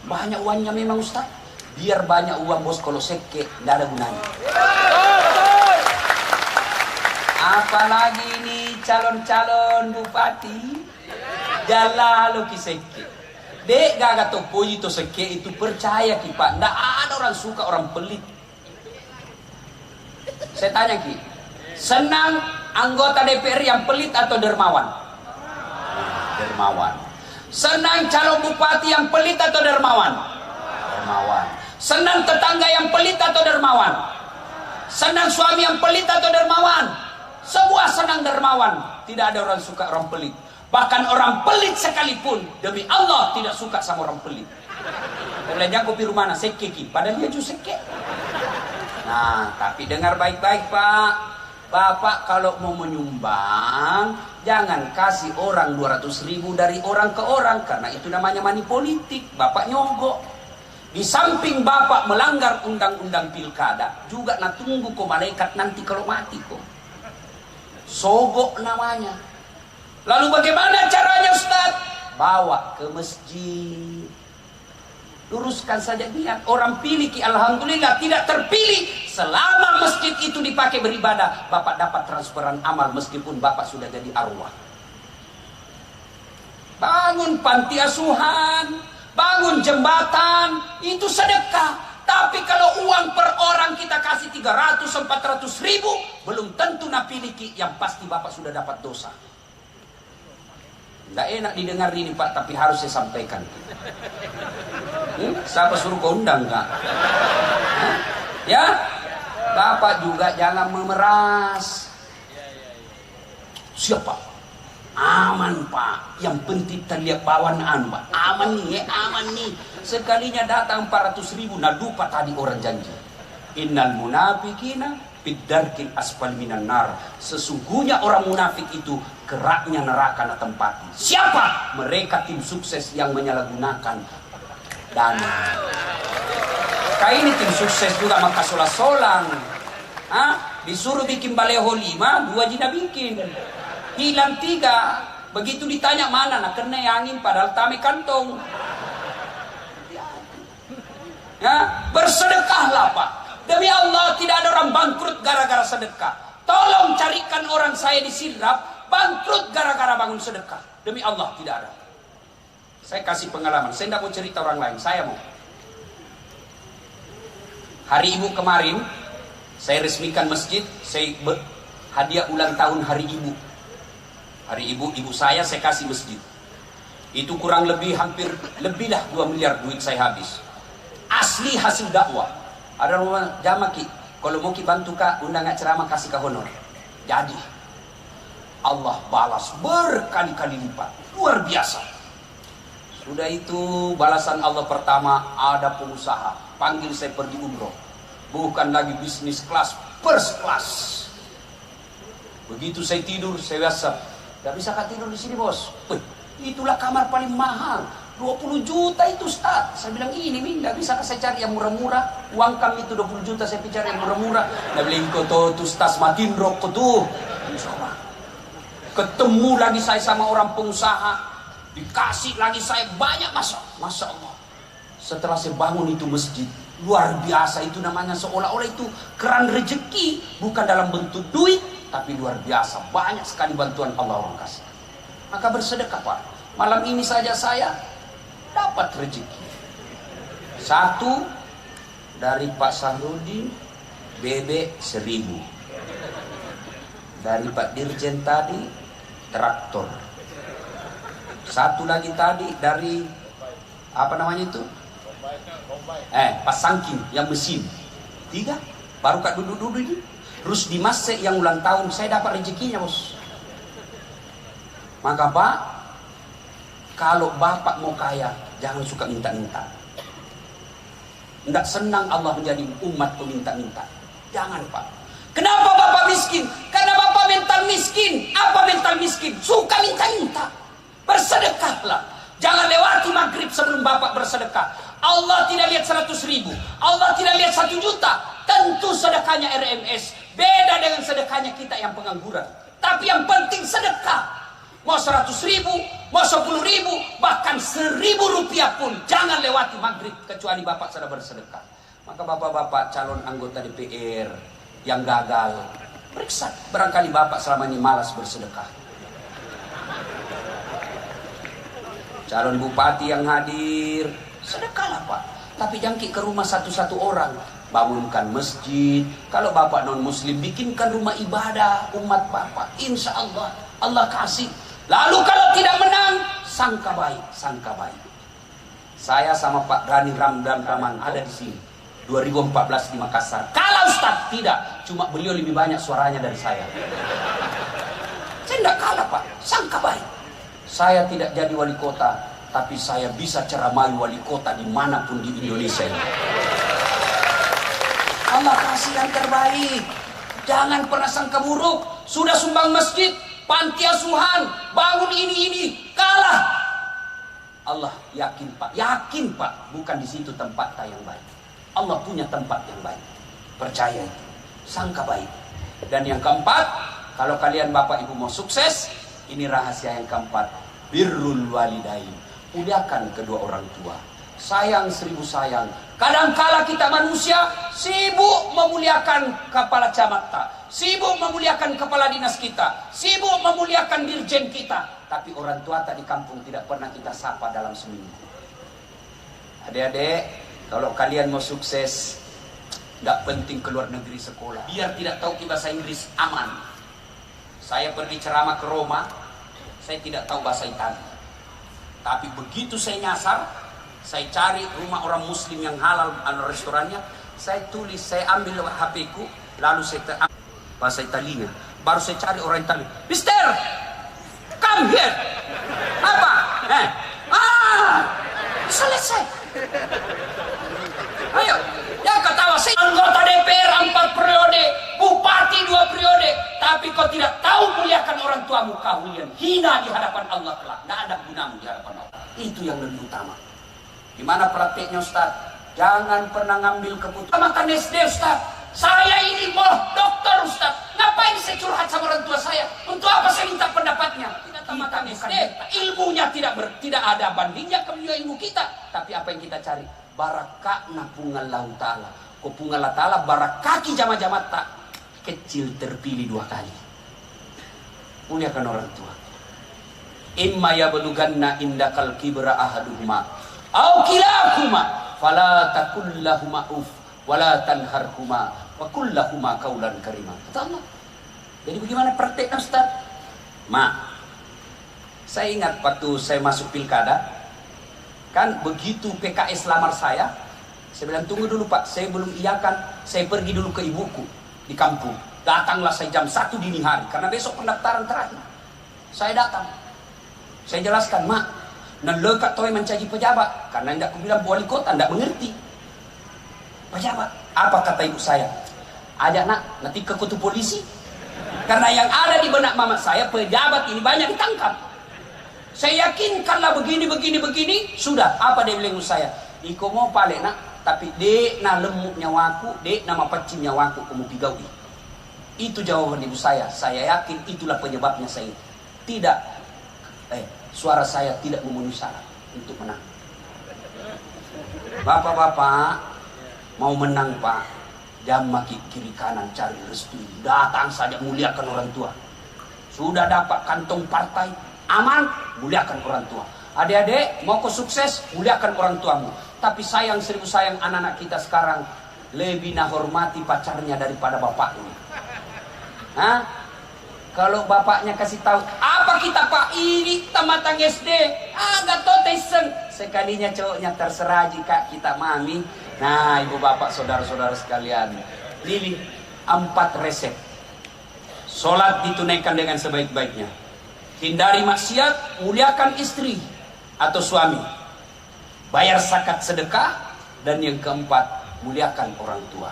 [SPEAKER 1] Banyak uangnya memang Ustaz. Biar banyak uang bos, kalau seke tidak ada gunanya. Apalagi ini calon-calon bupati jalalu ki seke. Dek gaga to puji to seke itu percaya ki Pak. Ndak ada orang suka orang pelit. Saya tanya ki, senang anggota DPR yang pelit atau dermawan? Dermawan. Senang calon bupati yang pelit atau dermawan? Dermawan. Senang tetangga yang pelit atau dermawan? Senang suami yang pelit atau dermawan? Semua senang dermawan. Tidak ada orang suka orang pelit. Bahkan orang pelit sekalipun demi Allah tidak suka sama orang pelit. Belanja kopi rumah seke ki, padahal dia juga seke. Nah, tapi dengar baik-baik Pak. Bapak kalau mau menyumbang, jangan kasih orang 200.000 dari orang ke orang, karena itu namanya money politik. Bapak nyogok. Di samping Bapak melanggar undang-undang pilkada, juga nak tunggu kok malaikat nanti kalau mati kok. Sogok namanya. Lalu bagaimana caranya Ustaz? Bawa ke masjid. Luruskan saja niat. Orang pilih ki alhamdulillah, tidak terpilih. Selama masjid itu dipakai beribadah, Bapak dapat transferan amal meskipun Bapak sudah jadi arwah. Bangun panti asuhan, bangun jembatan, itu sedekah. Tapi kalau uang per orang kita kasih 300-400 ribu, belum tentu nak pilih ki, yang pasti Bapak sudah dapat dosa. Nggak enak didengar ini Pak, tapi harus saya sampaikan. Siapa suruh kau undang Kak? Ya, Bapak juga jangan memeras. Siapa? Aman Pak, yang penting terlihat bawaan Pak. Aman nih, aman nih. Sekalinya datang 400.000, nah lupa tadi orang janji. Innal munafikina fiddarkil asfal minan nar. Sesungguhnya orang munafik itu keraknya neraka na tempati. Siapa? Mereka tim sukses yang menyalahgunakan dana. Kayak ini tim sukses juga maka solang-solang. Disuruh bikin baleho 5, 2 jina bikin. Hilang 3. Begitu ditanya mana, nak kena angin padahal tami kantong. Ya, bersedekahlah Pak. Demi Allah tidak ada orang bangkrut gara-gara sedekah. Tolong carikan orang saya di Sidrap bangkrut gara-gara bangun sedekah. Demi Allah tidak ada. Saya kasih pengalaman. Saya tidak mau cerita orang lain. Saya mau. Hari Ibu kemarin saya resmikan masjid. Saya hadiah ulang tahun Hari Ibu. Hari Ibu saya kasih masjid. Itu kurang lebih hampir lebih dah 2 miliar duit saya habis. Asli hasil dakwah. Ada rumah jamaki. Kalau mau bantu kak undang ceramah kasih ke honor. Jadi Allah balas berkali-kali lipat. Luar biasa. Sudah itu balasan Allah pertama, ada pengusaha panggil saya pergi umroh. Bukan lagi bisnis kelas, first class. Begitu saya tidur, saya WhatsApp. Gak bisa kak tidur di sini bos. Itulah kamar paling mahal. 20 juta itu Ustaz. Saya bilang ini Ming, gak bisa saya cari yang murah-murah. Uang kami itu 20 juta saya cari yang murah-murah. Nah bilang kau tuh Ustaz matiin rokok tuh. Ketemu lagi saya sama orang pengusaha. Dikasih lagi saya banyak Masya Allah. Setelah saya bangun itu masjid. Luar biasa itu namanya seolah-olah itu keran rezeki. Bukan dalam bentuk duit. Tapi luar biasa. Banyak sekali bantuan Allah orang kasih. Maka bersedekah Pak. Malam ini saja saya dapat rezeki. Satu dari Pak Sahrudin bebek 1000. Dari Pak Dirjen tadi traktor. Satu lagi tadi dari apa namanya itu? Pak Sangking yang mesin. 3. Baru kak duduk-duduk ini. Terus di Masek yang ulang tahun saya dapat rezekinya bos. Maka Pak, kalau Bapak mau kaya, jangan suka minta-minta. Tidak senang Allah menjadi umat peminta-minta. Jangan Pak. Kenapa Bapak miskin? Karena Bapak mental miskin. Apa mental miskin? Suka minta-minta. Bersedekahlah. Jangan lewati maghrib sebelum Bapak bersedekah. Allah tidak lihat 100.000. Allah tidak lihat 1 juta. Tentu sedekahnya RMS. Beda dengan sedekahnya kita yang pengangguran. Tapi yang penting sedekah. Mau 100.000, mau 10.000, bahkan 1.000 rupiah pun jangan lewati maghrib kecuali Bapak sudah bersedekah. Maka bapak-bapak calon anggota DPR yang gagal, periksa. Barangkali Bapak selama ini malas bersedekah. Calon bupati yang hadir, sedekahlah Pak. Tapi jangkik ke rumah satu-satu orang. Bangunkan masjid. Kalau Bapak non muslim, bikinkan rumah ibadah umat Bapak. Insya Allah, Allah kasih. Lalu kalau tidak menang, sangka baik, sangka baik. Saya sama Pak Rani Ramdan Raman ada di sini 2014 di Makassar. Kalah Ustaz, tidak, cuma beliau lebih banyak suaranya dari saya. Saya tidak kalah Pak, sangka baik. Saya tidak jadi wali kota, tapi saya bisa ceramai wali kota dimanapun di Indonesia ini. Allah kasih yang terbaik. Jangan pernah sangka buruk. Sudah sumbang masjid, panti asuhan, bangun ini, kalah. Allah yakin Pak, bukan di situ tempat yang baik. Allah punya tempat yang baik. Percaya itu, sangka baik. Dan yang keempat, kalau kalian Bapak Ibu mau sukses, ini rahasia yang keempat, birrul walidain. Muliakan kedua orang tua. Sayang 1000 sayang. Kadangkala kita manusia sibuk memuliakan kepala camat, sibuk memuliakan kepala dinas kita, sibuk memuliakan dirjen kita, tapi orang tua tak di kampung tidak pernah kita sapa dalam seminggu. Adik-adik, kalau kalian mau sukses, tidak penting keluar negeri sekolah, biar tidak tahu bahasa Inggris aman. Saya pergi ceramah ke Roma, saya tidak tahu bahasa Italia, tapi begitu saya nyasar, saya cari rumah orang muslim yang halal, restorannya, saya tulis, saya ambil HP ku, lalu saya bahasa Italia, baru saya cari orang Italia. Mister, come here. Apa? Selesai. Ayo, ya ketawa. Saya anggota DPR 4 periode, bupati 2 periode, tapi kau tidak tahu muliakan orang tuamu, kau hina di hadapan Allah kelak. Tidak ada gunamu di hadapan Allah. Itu yang lebih utama. Gimana prakteknya Ustaz? Jangan pernah ngambil keputusan makan SD Ustaz. Saya ini mau dokter Ustaz. Ngapain saya curhat sama orang tua saya? Untuk apa saya minta pendapatnya? Kita makan SD. Ilmunya tidak ada bandingnya ke ilmu kita. Tapi apa yang kita cari? Barakakna pungallahu ta'ala. Ko pungallahu ta'ala barakaki jama-jama tak. kecil terpilih 2 kali. Muliakan orang tua. Imma yablughanna indakal kibra ahaduhuma aw kilahuma fala taqul lahumā uff wala tanharhuma wa qul lahumā qawlan karima. Kata Allah. Jadi bagaimana prakteknya Ustaz? Saya ingat waktu saya masuk pilkada, kan begitu PKS lamar saya bilang tunggu dulu Pak, saya belum iakan, saya pergi dulu ke ibuku di kampung. Datanglah saya jam 1 dini hari, karena besok pendaftaran terakhir. Saya datang, saya jelaskan, Mak, nelekat toy mencaji pejabat, karena tidak aku bilang wali kota, tidak mengerti. Pejabat, apa kata ibu saya? Ajak nak, nanti ke kutu polisi. Karena yang ada di benak mama saya, pejabat ini banyak ditangkap. Saya yakinkanlah begini, sudah, apa dia bilang saya? Iko mau pale nak, tapi dek na lemuk nyawaku, dek nama pacim nyawaku kamu pigawi. Itu jawaban ibu saya yakin itulah penyebabnya saya tidak, suara saya tidak memenuhi syarat untuk menang. Bapak-bapak, mau menang Pak, jangan maki kiri kanan cari restu, datang saja muliakan orang tua. Sudah dapat kantong partai, aman, muliakan orang tua. Adik-adik, mau kau sukses, muliakan orang tuamu. Tapi sayang, seribu sayang, anak-anak kita sekarang lebih hormati pacarnya daripada bapaknya. Hah? Kalau bapaknya kasih tahu, apa kita Pak, ini tamatang SD, agak totesen. Sekalinya cowoknya terserah jika kita mami. Nah, ibu bapak, saudara-saudara sekalian, pilih 4 resep. Sholat ditunaikan dengan sebaik-baiknya. Hindari maksiat, muliakan istri atau suami. Bayar zakat sedekah, dan yang keempat, muliakan orang tua.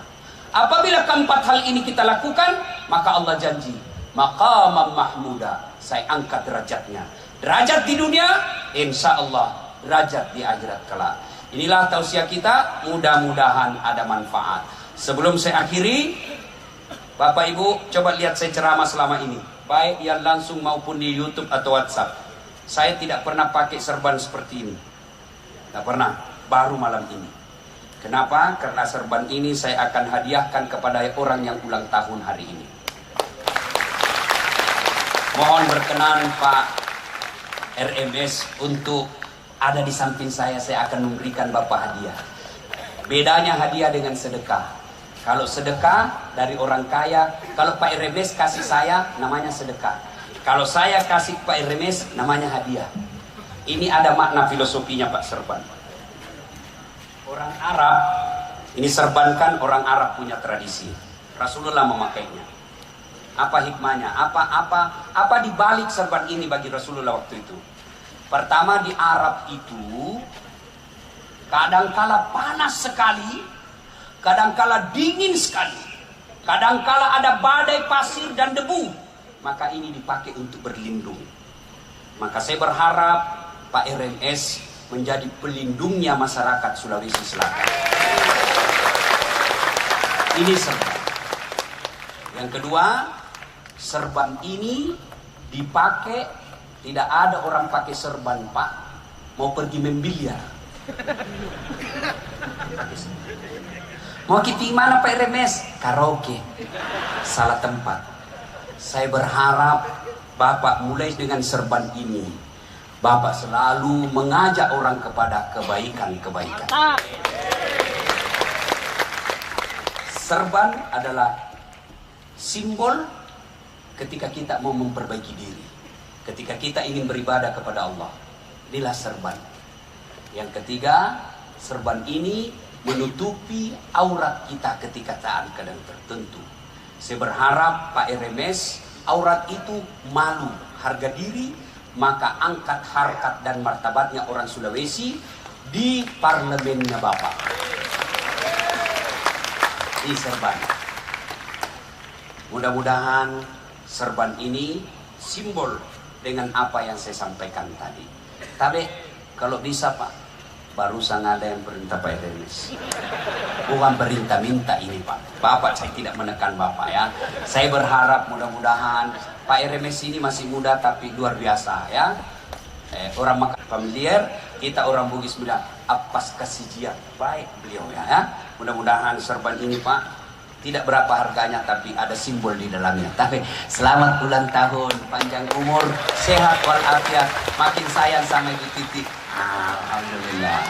[SPEAKER 1] Apabila keempat hal ini kita lakukan, maka Allah janji, maqamam mahmuda, saya angkat derajatnya. Derajat di dunia, insya Allah derajat di akhirat kelak. Inilah tausiah kita, mudah-mudahan ada manfaat. Sebelum saya akhiri, Bapak Ibu, coba lihat saya ceramah selama ini, baik yang langsung maupun di YouTube atau WhatsApp. Saya tidak pernah pakai serban seperti ini. Tidak pernah, baru malam ini. Kenapa? Karena serban ini saya akan hadiahkan kepada orang yang ulang tahun hari ini. Mohon berkenan Pak RMS untuk ada di samping saya akan memberikan Bapak hadiah. Bedanya hadiah dengan sedekah. Kalau sedekah dari orang kaya, kalau Pak RMS kasih saya, namanya sedekah. Kalau saya kasih Pak RMS, namanya hadiah. Ini ada makna filosofinya Pak serban. Orang Arab, ini serban kan orang Arab punya tradisi. Rasulullah memakainya. Apa hikmahnya? Apa dibalik serban ini bagi Rasulullah waktu itu? Pertama, di Arab itu kadangkala panas sekali, kadangkala dingin sekali, kadangkala ada badai pasir dan debu. Maka ini dipakai untuk berlindung. Maka saya berharap Pak RMS menjadi pelindungnya masyarakat Sulawesi Selatan. Ini serban. Yang kedua, serban ini dipakai, tidak ada orang pakai serban Pak mau pergi membiliar. Mau kita mana Pak RMS? Karaoke. Salah tempat. Saya berharap Bapak mulai dengan serban ini, Bapak selalu mengajak orang kepada kebaikan-kebaikan. Serban adalah simbol ketika kita mau memperbaiki diri, ketika kita ingin beribadah kepada Allah. Inilah serban. Yang ketiga, serban ini menutupi aurat kita ketika saat keadaan tertentu. Saya berharap Pak RMS, aurat itu malu, harga diri, maka angkat harkat dan martabatnya orang Sulawesi di parlemennya Bapak. Ini serban. Mudah-mudahan serban ini simbol dengan apa yang saya sampaikan tadi. Tapi kalau bisa Pak, barusan ada yang perintah Pak RMS. Bukan perintah minta ini Pak. Bapak, saya tidak menekan Bapak ya. Saya berharap mudah-mudahan Pak RMS ini masih muda tapi luar biasa ya. Orang makan familiar, kita orang Bugis muda. Apas kasih baik beliau ya. Mudah-mudahan serban ini Pak Tidak berapa harganya, tapi ada simbol di dalamnya. Tapi selamat ulang tahun, panjang umur, sehat walafiat, makin sayang sama Ibu Titi. Alhamdulillah.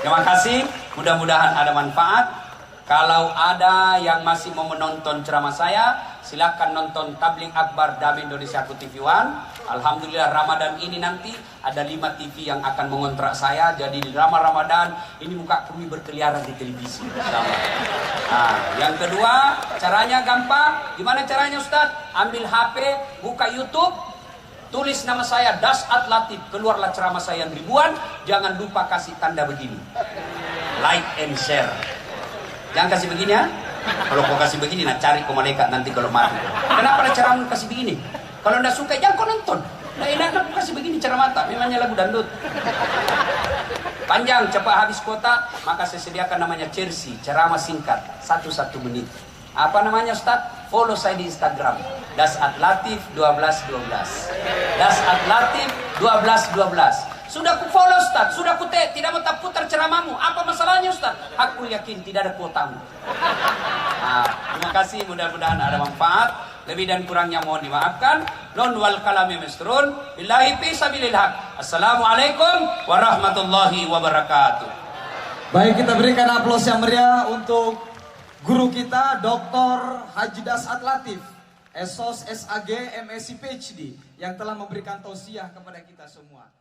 [SPEAKER 1] Terima kasih, mudah-mudahan ada manfaat. Kalau ada yang masih mau menonton ceramah saya, silakan nonton Tabligh Akbar Dami Indonesia TV One. Alhamdulillah Ramadan ini nanti ada 5 TV yang akan mengontrak saya. Jadi di Ramadan ini muka kami berkeliaran di televisi. Nah, yang kedua, caranya gampang. Gimana caranya Ustadz? Ambil HP, buka YouTube, tulis nama saya Dasat Latif, keluarlah ceramah saya yang ribuan. Jangan lupa kasih tanda begini, like and share. Jangan kasih begini ya. Kalau kau kasih begini, nak cari kau malaikat nanti kalau mati. Kenapa ada ceramah kasih begini? Kalau anda suka, jangan kau nonton. Nah, enak aku kasih begini cara mata. Memangnya lagu dangdut. Panjang, cepat habis kuota, maka saya sediakan namanya Chelsea, ceramah singkat, 1 menit. Apa namanya Ustaz? Follow saya di Instagram, Dasat Latif 1212. Dasat Latif 1212. Sudah ku follow Ustaz, sudah ku tidak mau tak putar ceramahmu. Apa masalahnya Ustaz? Aku yakin tidak ada kuotamu. Nah, terima kasih, mudah-mudahan ada manfaat. Lebih dan kurangnya mohon dimaafkan. Non wal kalami misrun. Billahi fi sabilil haq. Assalamualaikum warahmatullahi wabarakatuh.
[SPEAKER 2] Baik, kita berikan aplaus yang meriah untuk guru kita Dr. Haji Dasat Latif, SOS, SAG, MSc, PhD, yang telah memberikan tausiah kepada kita semua.